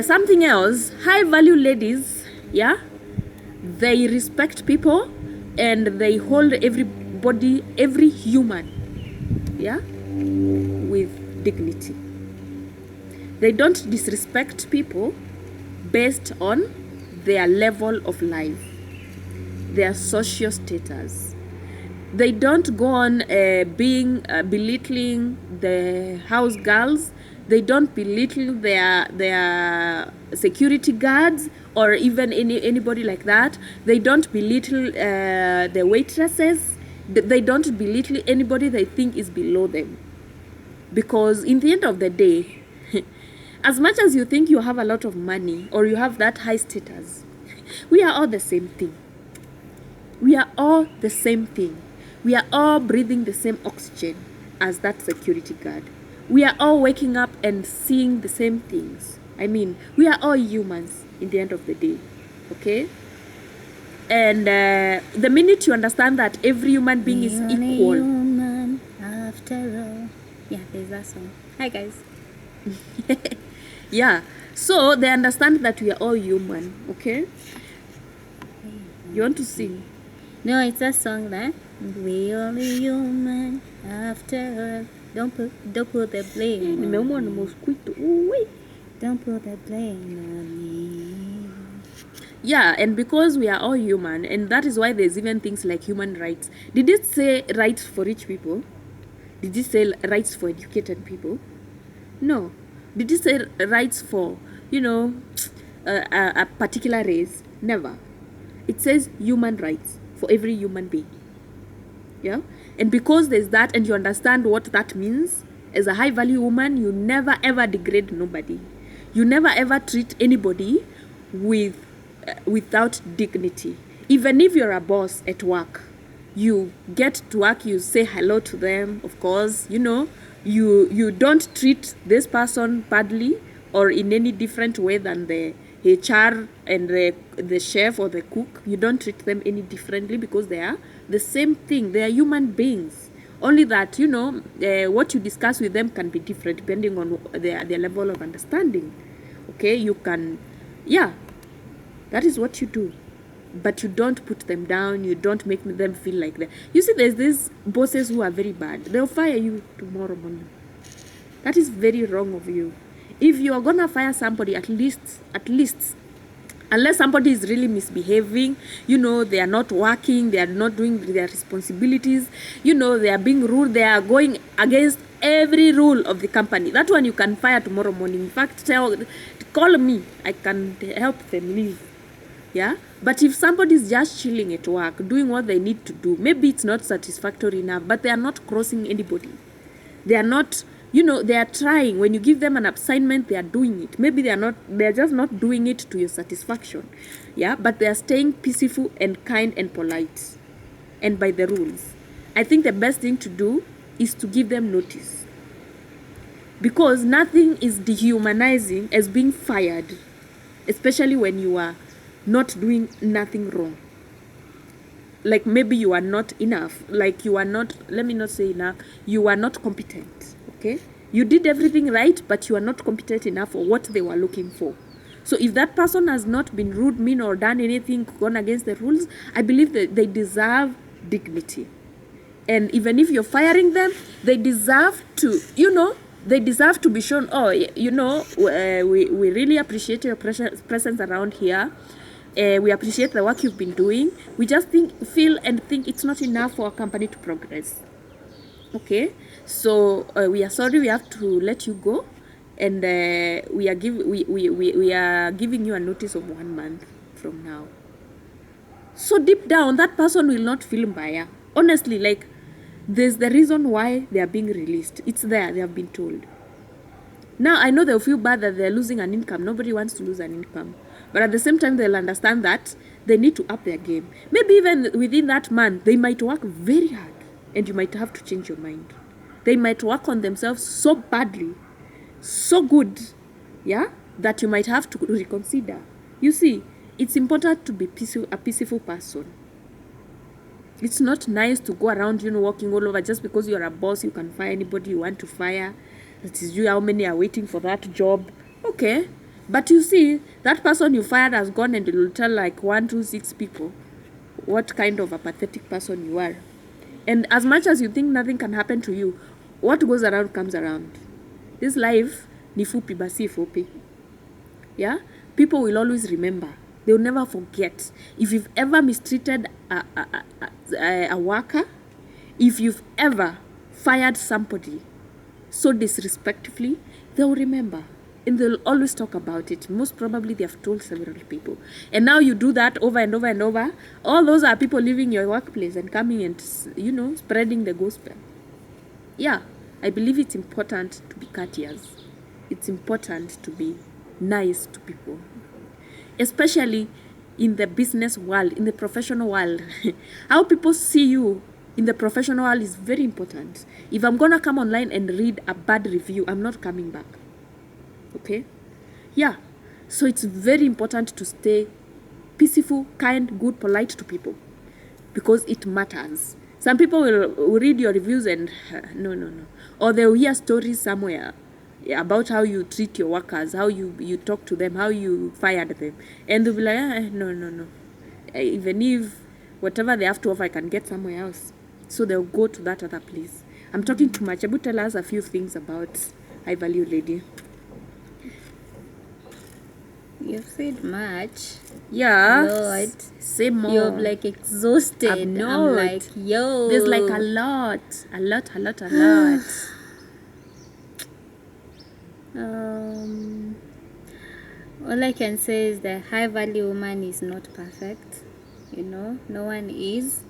Something else, high value ladies, yeah, they respect people, and they hold everybody, every human, yeah, with dignity. They don't disrespect people based on their level of life, their social status. They don't go on belittling the house girls. They don't belittle their security guards, or even anybody like that. They don't belittle the waitresses. They don't belittle anybody they think is below them. Because in the end of the day, as much as you think you have a lot of money or you have that high status, we are all the same thing. We are all the same thing. We are all breathing the same oxygen as that security guard. We are all waking up and seeing the same things. I mean, we are all humans in the end of the day. Okay? And the minute you understand that every human being is equal. Human after all. Yeah, there's that song. Hi, guys. Yeah, so they understand that we are all human. Okay, you want to sing? No, it's a song that we all human after all. Don't put the blame. Nimeumwa na mosquito. Ooh, don't put the blame on me. Yeah, and because we are all human, and that is why there's even things like human rights. Did it say rights for rich people? Did it say rights for educated people? No. Did it say rights for, you know, a particular race? Never. It says human rights for every human being. Yeah? And because there's that, and you understand what that means, as a high value woman, you never ever degrade nobody. You never ever treat anybody without dignity. Even if you're a boss at work, you get to work, you say hello to them, of course, you know. You don't treat this person badly or in any different way than the HR and the chef or the cook. You don't treat them any differently, because they are the same thing. They are human beings. Only that, you know, what you discuss with them can be different depending on their level of understanding. Okay, you can, yeah, that is what you do. But you don't put them down. You don't make them feel like that. You see, there's these bosses who are very bad. They'll fire you tomorrow morning. That is very wrong of you. If you are gonna fire somebody, at least unless somebody is really misbehaving, you know, they are not working, they are not doing their responsibilities, you know, they are being rude, they are going against every rule of the company. That one you can fire tomorrow morning. In fact, call me, I can help them leave. Yeah, but if somebody is just chilling at work, doing what they need to do, maybe it's not satisfactory enough, but they are not crossing anybody. They are not, you know, they are trying. When you give them an assignment, they are doing it. Maybe they are just not doing it to your satisfaction. Yeah, but they are staying peaceful and kind and polite and by the rules. I think the best thing to do is to give them notice, because nothing is dehumanizing as being fired, especially when you are not doing nothing wrong. Like maybe you are not enough, like you are not, let me not say enough, you are not competent. Okay, you did everything right, but you are not competent enough for what they were looking for. So if that person has not been rude, mean, or done anything gone against the rules, I believe that they deserve dignity. And even if you're firing them, they deserve to, you know, they deserve to be shown, oh, you know, we really appreciate your presence around here. We appreciate the work you've been doing. We just feel it's not enough for our company to progress. Okay, so we are sorry, we have to let you go, and we are giving you a notice of 1 month from now. So deep down, that person will not feel mbaya. Honestly, like, there's the reason why they are being released. It's there, they have been told. Now, I know they'll feel bad that they're losing an income. Nobody wants to lose an income. But at the same time, they'll understand that they need to up their game. Maybe even within that month, they might work very hard, and you might have to change your mind. They might work on themselves so badly, so good, yeah, that you might have to reconsider. You see, it's important to be a peaceful person. It's not nice to go around, you know, walking all over. Just because you're a boss, you can fire anybody you want to fire. That is you, how many are waiting for that job. Okay, but you see, that person you fired has gone and will tell like 1, 2, 6 people what kind of a pathetic person you are. And as much as you think nothing can happen to you, what goes around comes around. This life ni fupi basi fupi. Yeah, people will always remember. They will never forget. If you've ever mistreated a worker, if you've ever fired somebody so disrespectfully, they'll remember. And they'll always talk about it. Most probably they have told several people. And now you do that over and over and over. All those are people leaving your workplace and coming and, you know, spreading the gospel. Yeah, I believe it's important to be courteous. It's important to be nice to people. Especially in the business world, in the professional world. How people see you in the professional world is very important. If I'm gonna come online and read a bad review, I'm not coming back. Okay? Yeah. So it's very important to stay peaceful, kind, good, polite to people, because it matters. Some people will read your reviews and no. Or they'll hear stories somewhere about how you treat your workers, how you talk to them, how you fired them. And they'll be like, no. Even if whatever they have to offer, I can get somewhere else. So they'll go to that other place. I'm talking too much. Abu, tell us a few things about High Value Lady. You've said much. Yeah. Lord. Say more. You're like exhausted. I'm like, yo. There's like a lot. All I can say is the high value woman is not perfect. You know, no one is.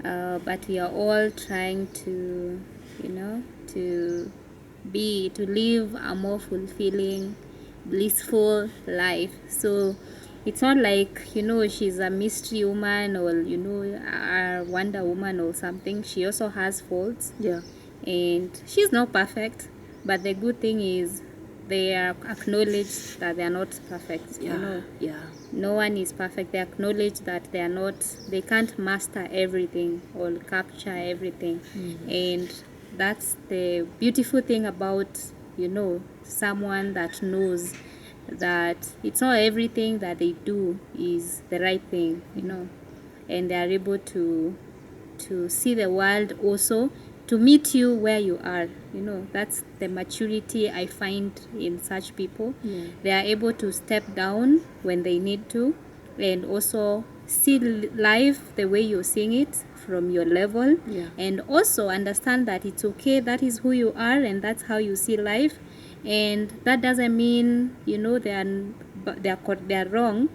But we are all trying to, you know, to live a more fulfilling, blissful life. So it's not like, you know, she's a mystery woman or, you know, a Wonder Woman or something. She also has faults. Yeah. And she's not perfect, but the good thing is they are acknowledged that they are not perfect. Yeah. You know, Yeah. no one is perfect. They acknowledge that they can't master everything or capture everything. And that's the beautiful thing about, you know, someone that knows that it's not everything that they do is the right thing, you know, and they are able to see the world also to meet you where you are. You know, that's the maturity I find in such people. They are able to step down when they need to, and also see life the way you're seeing it from your level, and also understand that it's okay, that is who you are, and that's how you see life. And that doesn't mean, you know, they are wrong.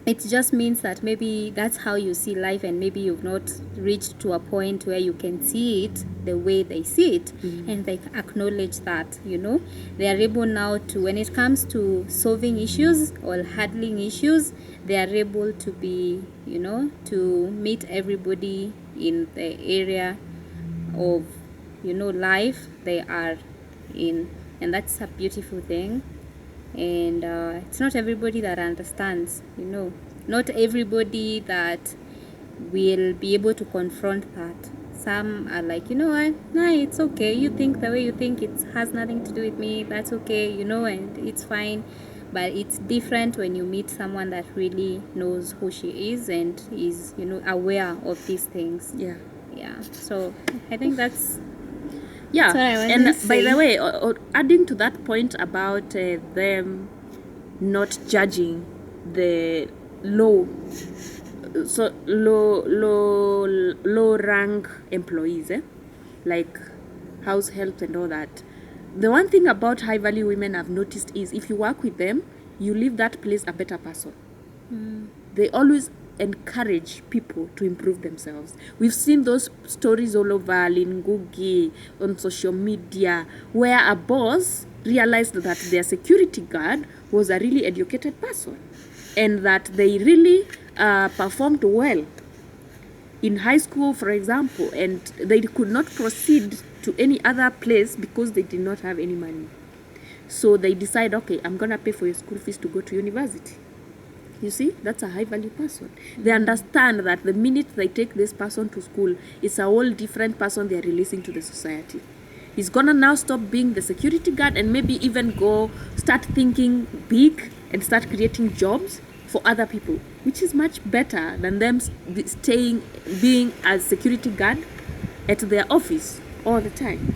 It just means that maybe that's how you see life, and maybe you've not reached to a point where you can see it the way they see it, and they acknowledge that, you know, they are able now to, when it comes to solving issues or handling issues, they are able to be, you know, to meet everybody in the area of, you know, life they are in. And that's a beautiful thing. And it's not everybody that understands, you know, not everybody that will be able to confront that. Some are like, you know what, nah, it's okay, you think the way you think, it has nothing to do with me, that's okay, you know, and it's fine. But it's different when you meet someone that really knows who she is and is, you know, aware of these things. So I think that's and by the way, adding to that point about them not judging the low rank employees, like house help and all that. The one thing about high value women I've noticed is if you work with them, you leave that place a better person. They always encourage people to improve themselves. We've seen those stories all over Ngugi, on social media, where a boss realized that their security guard was a really educated person, and that they really performed well in high school, for example, and they could not proceed to any other place because they did not have any money. So they decide, okay, I'm gonna pay for your school fees to go to university. You see, that's a high value person. They understand that the minute they take this person to school, it's a whole different person they're releasing to the society. He's gonna now stop being the security guard and maybe even go start thinking big and start creating jobs for other people, which is much better than them being a security guard at their office all the time,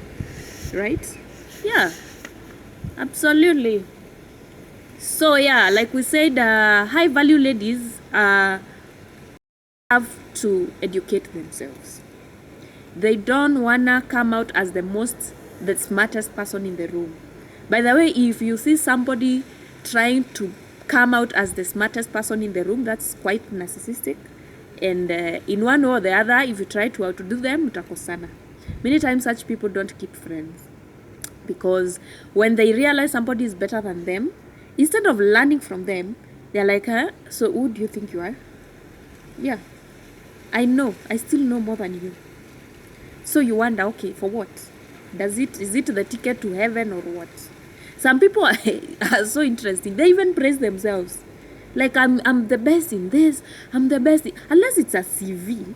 right? Yeah, absolutely. So yeah, like we said, high value ladies have to educate themselves. They don't wanna come out as the smartest person in the room. By the way, if you see somebody trying to come out as the smartest person in the room, that's quite narcissistic. And in one way or the other, if you try to outdo them, utakosana. Many times such people don't keep friends, because when they realize somebody is better than them, instead of learning from them, they're like, so who do you think you are? Yeah, I still know more than you. So you wonder, okay, for what? Is it the ticket to heaven or what? Some people are so interesting. They even praise themselves. Like, I'm the best in this, I'm the best unless it's a CV.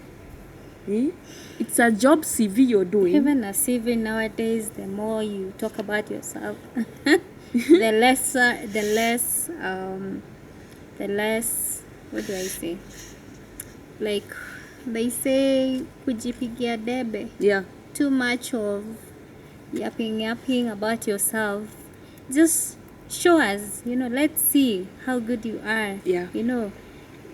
It's a job CV you're doing. Even a CV nowadays, the more you talk about yourself, the less, what do I say? Like, they say, kujipigia debe. Yeah. Too much of yapping about yourself. Just show us, you know, let's see how good you are. Yeah. You know,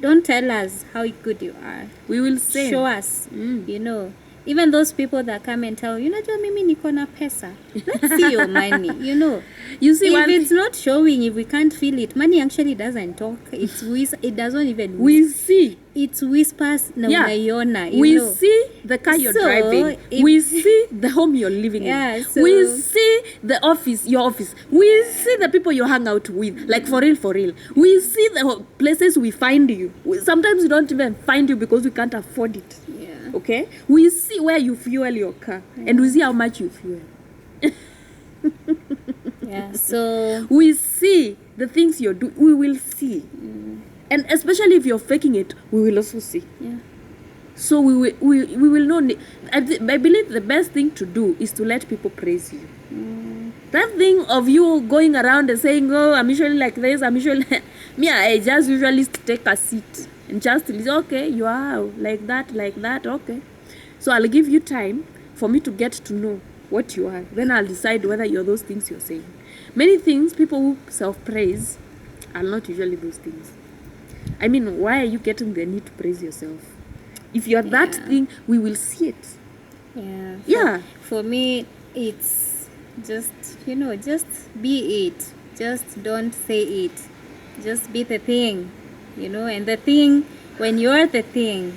don't tell us how good you are. We will say. Show us, you know. Even those people that come and tell you, unajua mimi niko na pesa. Let's see your money, you know. You see, if it's not showing, if we can't feel it, money actually doesn't talk. It doesn't even. We see. It whispers na unaiona. We see the car you're driving. We see the home you're living in. So, we see the office, your office. We see the people you hang out with. Like, for real. We see the places we find you. Sometimes we don't even find you because we can't afford it. Yeah. Okay? We see where you fuel your car. And we see how much you fuel. Yeah, so we see the things you're doing. We will see. And especially if you're faking it, we will also see. Yeah. So we will know. I believe the best thing to do is to let people praise you. That thing of you going around and saying, oh, I'm usually like this, I'm usually... I just usually take a seat and just, okay, you are like that, okay. So I'll give you time for me to get to know what you are. Then I'll decide whether you're those things you're saying. Many things, people who self-praise are not usually those things. I mean, why are you getting the need to praise yourself? If you're that thing, we will see it. Yeah. For me, it's just, just be it. Just don't say it. Just be the thing, and the thing, when you're the thing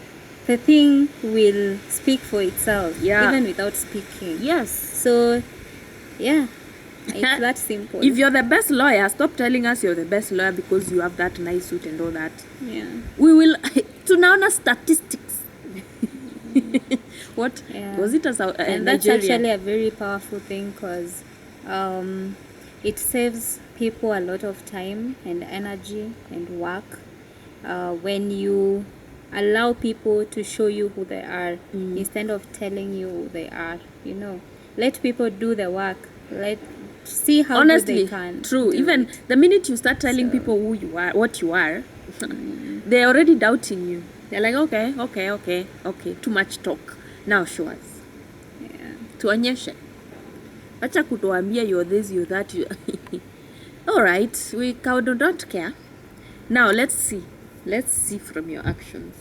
will speak for itself, even without speaking. Yes. So, yeah, it's that simple. If you're the best lawyer, stop telling us you're the best lawyer because you have that nice suit and all that. Yeah. We will, tunaona statistics. What? Yeah. Was it and that's actually a very powerful thing because it saves people a lot of time and energy and work when you allow people to show you who they are instead of telling you who they are. Let people do the work. See how honestly good they can. True. Even the minute you start telling people who you are, what you are, they're already doubting you. They're like, okay, too much talk. Now show us. Tuonyeshe. Acha kutuambia you're this, you're that. All right, we don't care. Now let's see from your actions.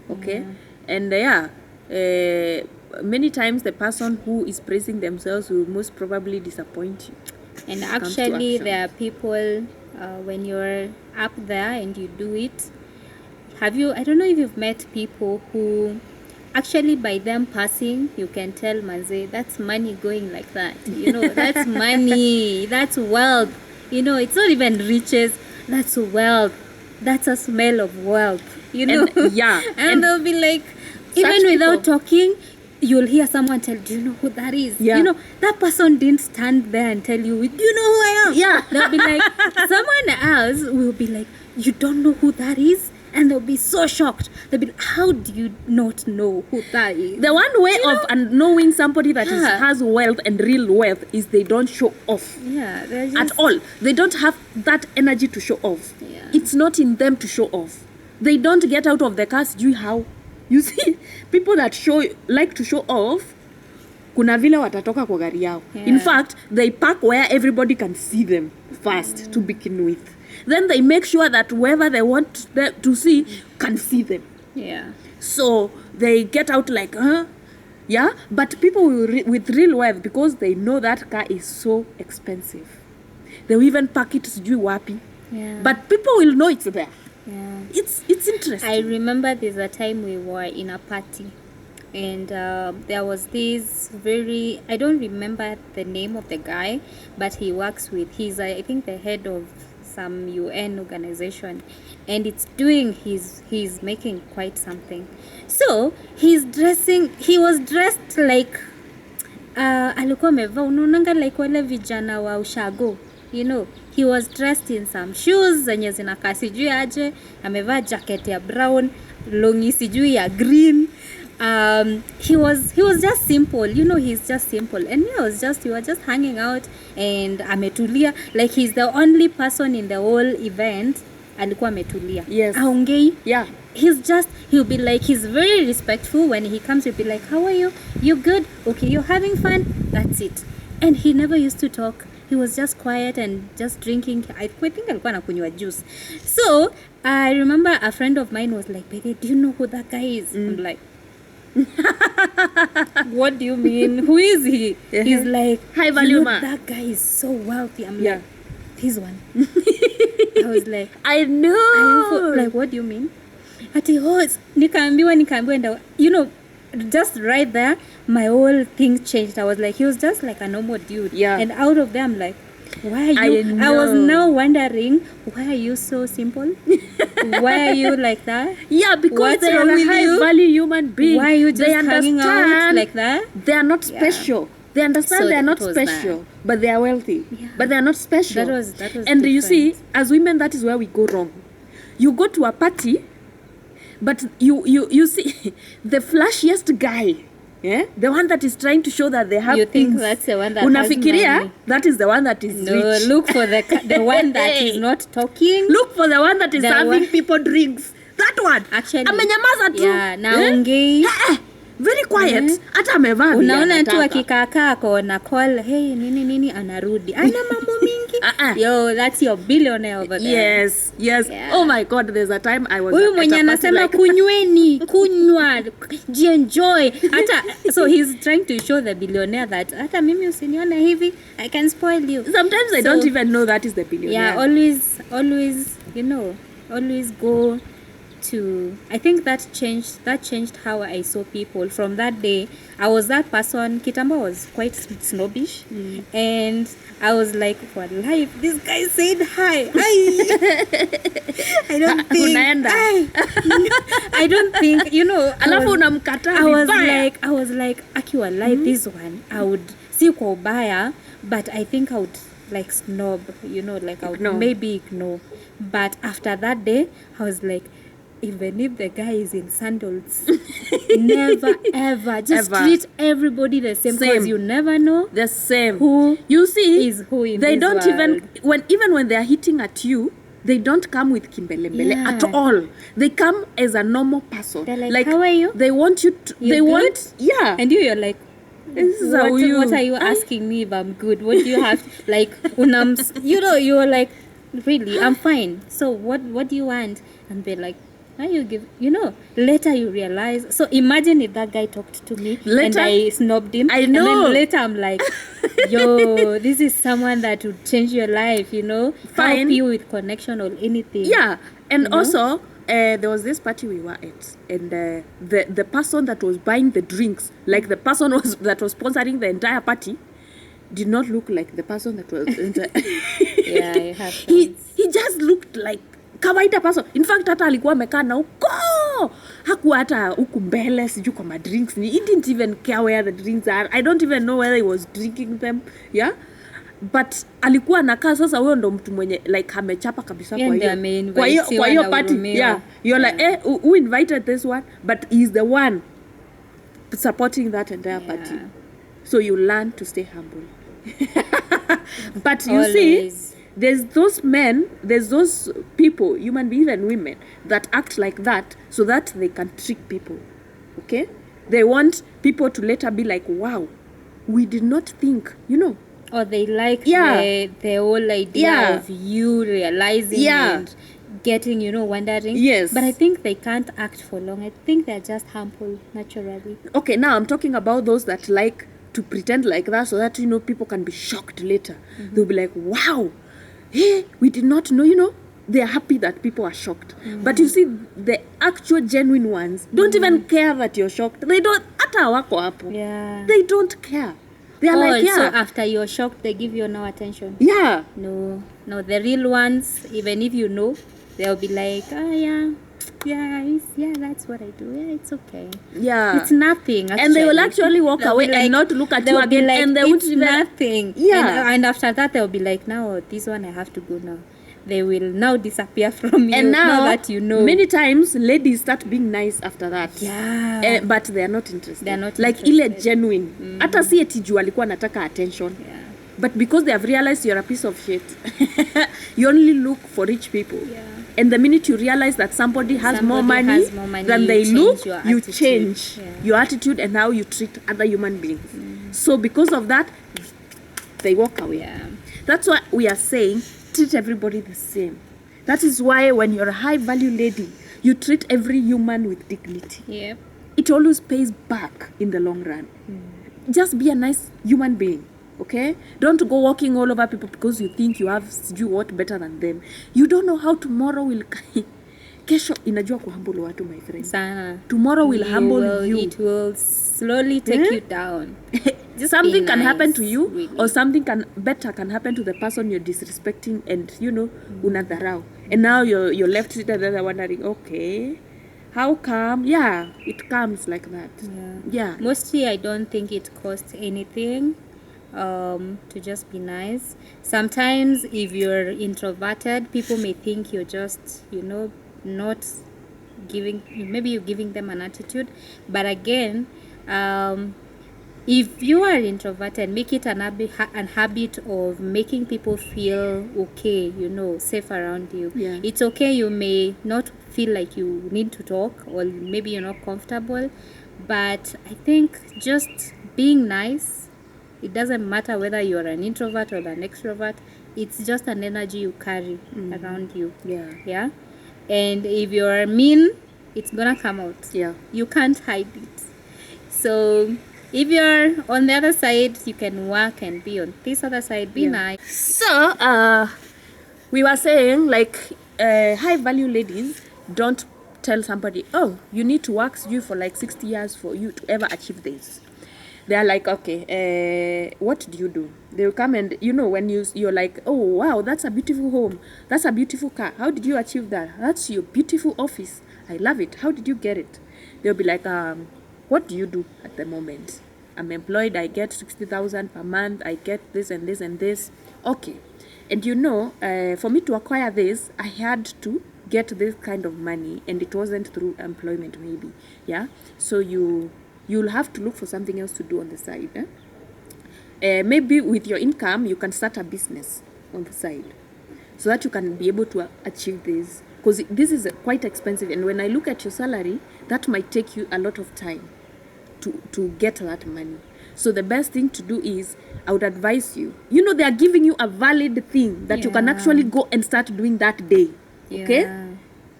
Okay. And many times the person who is praising themselves will most probably disappoint you. And actually there are people when you're up there and you do it, I don't know if you've met people who actually by them passing you can tell, manze, that's money going like that, that's money, that's wealth, it's not even riches, that's wealth, that's a smell of wealth, And, and they'll be like, even without talking, you'll hear someone tell, do you know who that is? That person didn't stand there and tell you, do you know who I am? They'll be like, someone else will be like, you don't know who that is? And they'll be so shocked. They'll be like, how do you not know who that is? The one way of knowing somebody that has wealth and real wealth is they don't show off. At all. They don't have that energy to show off. It's not in them to show off. They don't get out of the car. Do you how? You see, people that like to show off, kuna vile watatoka kwa gari yao. In fact, they park where everybody can see them first to begin with. Then they make sure that whoever they want to see can see them. So they get out like, but people with real wealth, because they know that car is so expensive, they will even park it sijui wapi. But people will know it's there. It's interesting. I remember there's a time we were in a party and there was this I don't remember the name of the guy, but he works he's I think the head of some UN organization, and it's doing he's making quite something. So he was dressed like alikuwa amevaa unaonanga like wale vijana wa ushago, he was dressed in some shoes zenye zinakaa sijui aje, amevaa jacket ya brown, longi sijui ya green. He was just simple, he's just simple, and we were just hanging out and ametulia, like he's the only person in the whole event alikuwa ametulia. Aongei. He'll be like, he's very respectful when he comes. He'll be like, how are you? You good? Okay, you're having fun? That's it. And he never used to talk. He was just quiet and just drinking. I think alikuwa anakunywa juice. So I remember a friend of mine was like, baby, do you know who that guy is? I'm like, what do you mean? Who is he? He's like, high value man. That guy is so wealthy. I'm like, he's one. I was like, I know. Like, what do you mean? Ati nikaambiwa and just right there my whole thing changed. I was like, he was just like a normal dude. And out of there I'm like, why are you? I was now wondering, why are you so simple? Why are you like that? Because they are a high value human being. Why are you just hanging out like that? They are not special. They understand they are not special, but they are wealthy. But they are not special. That was and different. You see, as women, that is where we go wrong. You go to a party, but you see the flashiest guy, the one that is trying to show that they have you things. Think that's the one that has money. That is the one that is rich. Look for the one that is not talking. Look for the one that is serving people drinks. That one. Actually, amenyamaza tu. Naongei. very quiet, hata amevaa vile unaona tu anataka. akikaakaa kona call hey nini anarudi ana mambo mingi. Yo, that's your billionaire over there. Yes. Yeah. Oh my God, there's a time I was huyu at mwenye a party anasema like kunywa jienjoy hata so he's trying to show the billionaire that hata mimi usinione hivi I can spoil you. sometimes I don't even know that is the billionaire. Yeah, always always go to I think that changed how I saw people. From that day I was that person. Kitambo was quite snobbish and I was like for life this guy said hi. I don't think I don't think alafu unamkataa I was like akiwa live this one I would see kwa ubaya but I think I would like snob, like I would maybe ignore. But after that day I was like, even if the guy is in sandals, never ever just treat everybody the same because you never know the same who you see is who in they this don't world. even when they are hitting at you, they don't come with kimbelembele at all. They come as a normal person. They're like, how are you? They want you to, you they good? Want you're like this is what are you asking me if I'm good? What do you have like you're like really I'm fine. So what do you want? And they're like, now you give later you realize. So imagine if that guy talked to me later, and I snobbed him. I know. And then later I'm like, yo, this is someone that would change your life, Fine. Help you with connection or anything. Yeah. And also there was this party we were at, and the person that was buying the drinks, like the person that was sponsoring the entire party, did not look like the person that was yeah, I have he just looked like kawaida person. In fact hata alikuwa amekaa na huko hakuwa hata huku mbele sijui kwa madrinks he didn't even care where the drinks are. I don't even know whether he was drinking them, yeah, but alikuwa anakaa sasa. Huyo ndo mtu mwenye like amechapa kabisa kwa hiyo party. Yeah, you're like who invited this one, but he's the one supporting that entire party. So you learn to stay humble. But you see, there's those men, there's those people, human beings and women, that act like that so that they can trick people. Okay? They want people to later be like, wow, we did not think, Or they like the whole idea of you realizing and getting, wondering. Yes. But I think they can't act for long. I think they're just humble naturally. Okay, now I'm talking about those that like to pretend like that so that, people can be shocked later. They'll be like, wow, hey, we did not know, they are happy that people are shocked. But you see, the actual genuine ones don't even care that you're shocked. They don't, hata wako hapo. Yeah. They don't care. They are like, so after you're shocked, they give you no attention. Yeah. No, the real ones, even if they'll be like, oh yeah, that's what I do. Yeah, it's okay. Yeah. It's nothing, actually. And they will actually walk away and not look at you again. Like, and they would even nothing. Yeah. And after that, they'll be like, now, this one I have to go now. They will now disappear from you. And now that many times, ladies start being nice after that. Yeah. But they are not interested. They are not like interested. Ile genuine. Hata si eti juu alikuwa anataka attention. Yeah. But because they have realized you're a piece of shit, you only look for rich people. Yeah. And the minute you realize that somebody has more money than they look, you change your attitude and how you treat other human beings. So because of that, they walk away. Yeah. That's why we are saying, treat everybody the same. That is why when you're a high value lady, you treat every human with dignity. Yep. It always pays back in the long run. Just be a nice human being. Okay? Don't go walking all over people because you think you have what better than them. You don't know how tomorrow will kesho inajua kuhumble watu, my friend. Sana. Tomorrow will humble you. It will slowly take you down. Something can happen to you, really. or something can happen to the person you're disrespecting and unadharau. And now you're left sitting there wondering, okay, how come? Yeah, it comes like that. Yeah. Mostly I don't think it costs anything to just be nice. Sometimes if you're introverted, people may think you're just, not giving, maybe you're giving them an attitude. But again, if you are introverted, make it an habit of making people feel okay, safe around you. Yeah. It's okay, you may not feel like you need to talk, or maybe you're not comfortable, But I think just being nice, it doesn't matter whether you're an introvert or an extrovert, it's just an energy you carry around you. Yeah. And if you're mean, it's gonna come out. Yeah. You can't hide it. So if you're on the other side, you can work and be on this other side. Be nice. So, we were saying, like, high value ladies don't tell somebody, oh, you need to work for like 60 years for you to ever achieve this. They're like, okay, what do you do? They'll come and, when you're like, oh, wow, that's a beautiful home. That's a beautiful car. How did you achieve that? That's your beautiful office. I love it. How did you get it? They'll be like, what do you do at the moment? I'm employed. I get 60,000 per month. I get this and this and this. Okay. And for me to acquire this, I had to get this kind of money, and it wasn't through employment, maybe. Yeah. So you'll have to look for something else to do on the side. Maybe with your income, you can start a business on the side, so that you can be able to achieve this. Because this is quite expensive, and when I look at your salary, that might take you a lot of time to get that money. So the best thing to do is, I would advise you, they are giving you a valid thing that you can actually go and start doing that day. Okay?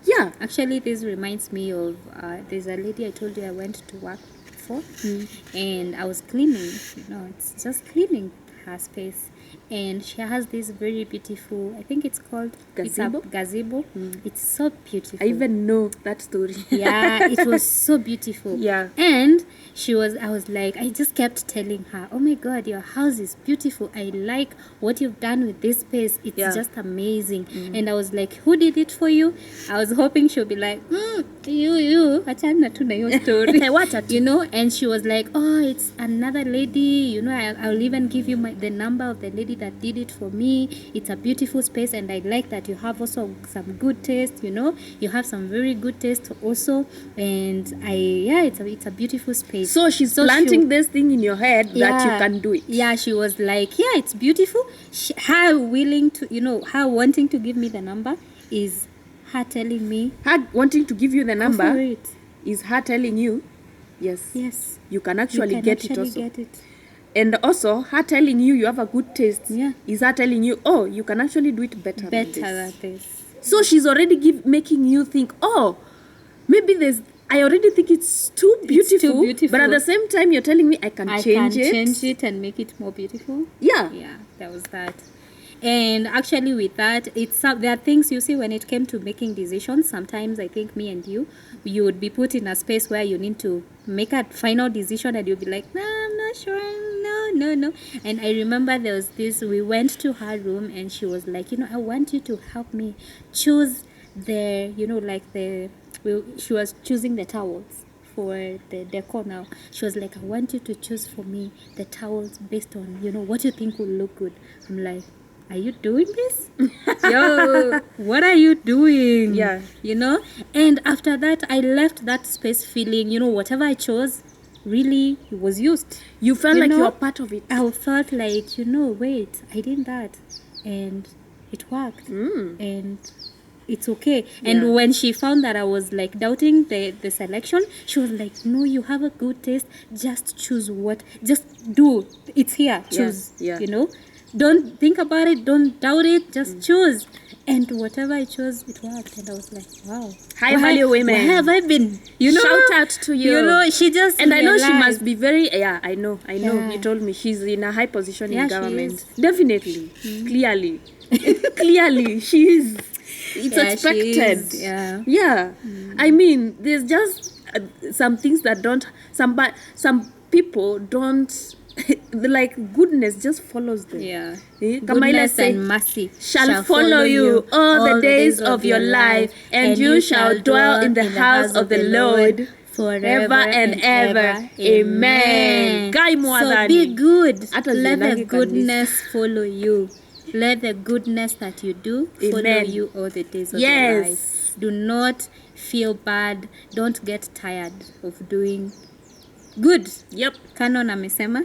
Yeah. Actually, this reminds me of, there's a lady I told you I went to work for, and I was cleaning, it's just cleaning her space. And she has this very beautiful, I think it's called gazebo. It's so beautiful. I even know that story. Yeah, it was so beautiful. Yeah. And I was like, I just kept telling her, oh my God, your house is beautiful. I like what you've done with this space. It's just amazing. And I was like, who did it for you? I was hoping she'll be like, you, achana tu na hiyo story. And she was like, oh, it's another lady, I'll even give you the number of the lady that did it for me. It's a beautiful space, and I like that you have also some good taste, you have some very good taste also. And it's a beautiful space. So she's planting this thing in your head that you can do it. Yeah, she was like, yeah, it's beautiful. Her willing to, her wanting to give me the number is her telling me. Her wanting to give you the number go for it. Is her telling you, yes, you can actually get it also. Get it. And also, her telling you have a good taste is her telling you, oh, you can actually do it better than this. So she's already making you think, oh, maybe I already think it's too beautiful. But at the same time, you're telling me I can change it and make it more beautiful. Yeah. Yeah, that was that. And actually with that, there are things you see when it came to making decisions. Sometimes I think me and you would be put in a space where you need to make a final decision, and you'll be like, no, I'm not sure. No. And I remember there was this, we went to her room, and she was like, I want you to help me choose she was choosing the towels for the decor now. She was like, I want you to choose for me the towels based on, what you think will look good. I'm like, are you doing this? Yo, what are you doing? Yeah. And after that, I left that space feeling, whatever I chose, really, it was used. You felt like you were part of it. I felt like, wait, I did that. And it worked. And it's okay. Yeah. And when she found that I was like doubting the selection, she was like, no, you have a good taste. Just choose just do. It's here. Choose. Yeah. Don't think about it. Don't doubt it. Just choose. And whatever I chose, it worked. And I was like, wow. High value women. Where have I been? Shout out to you. She just. And I know she must be very. Yeah, I know. You told me she's in a high position in government. Definitely. Clearly, she is. It's expected. Yeah. I mean, there's just some things that don't. Some people don't. Like goodness just follows them. Yeah. Goodness and mercy shall follow you all the days of your life, and you shall dwell in the house of the Lord forever and ever. Amen. So be good. Let the goodness follow you. Let the goodness that you do follow you all the days of your life. Do not feel bad. Don't get tired of doing good. Yep. Canon amesema.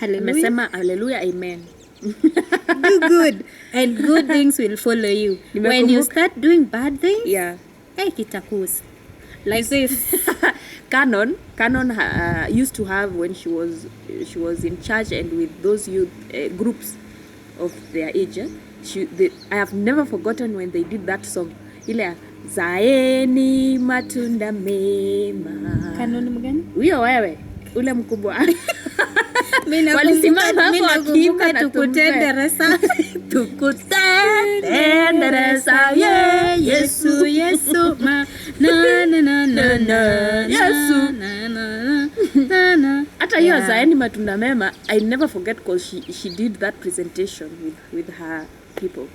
Hallelujah, amen. Do good, and good things will follow you. When you start doing bad things, kitakus like this. Canon used to have when she was in charge and with those youth groups of their age. I have never forgotten when they did that song. Ile zaeni matunda mema. Canon mgani? Huyo wewe, ule mkubwa. Walisimama hapo wakiimba tukutendereza. Tukutendereza Yesu Yesu na Yesu na. Hata hiyo zaeni matunda mema, I never forget because she did that presentation with her people.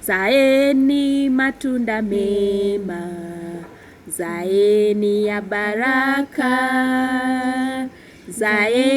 Zaeni matunda mema, zaeni ya baraka, zaeni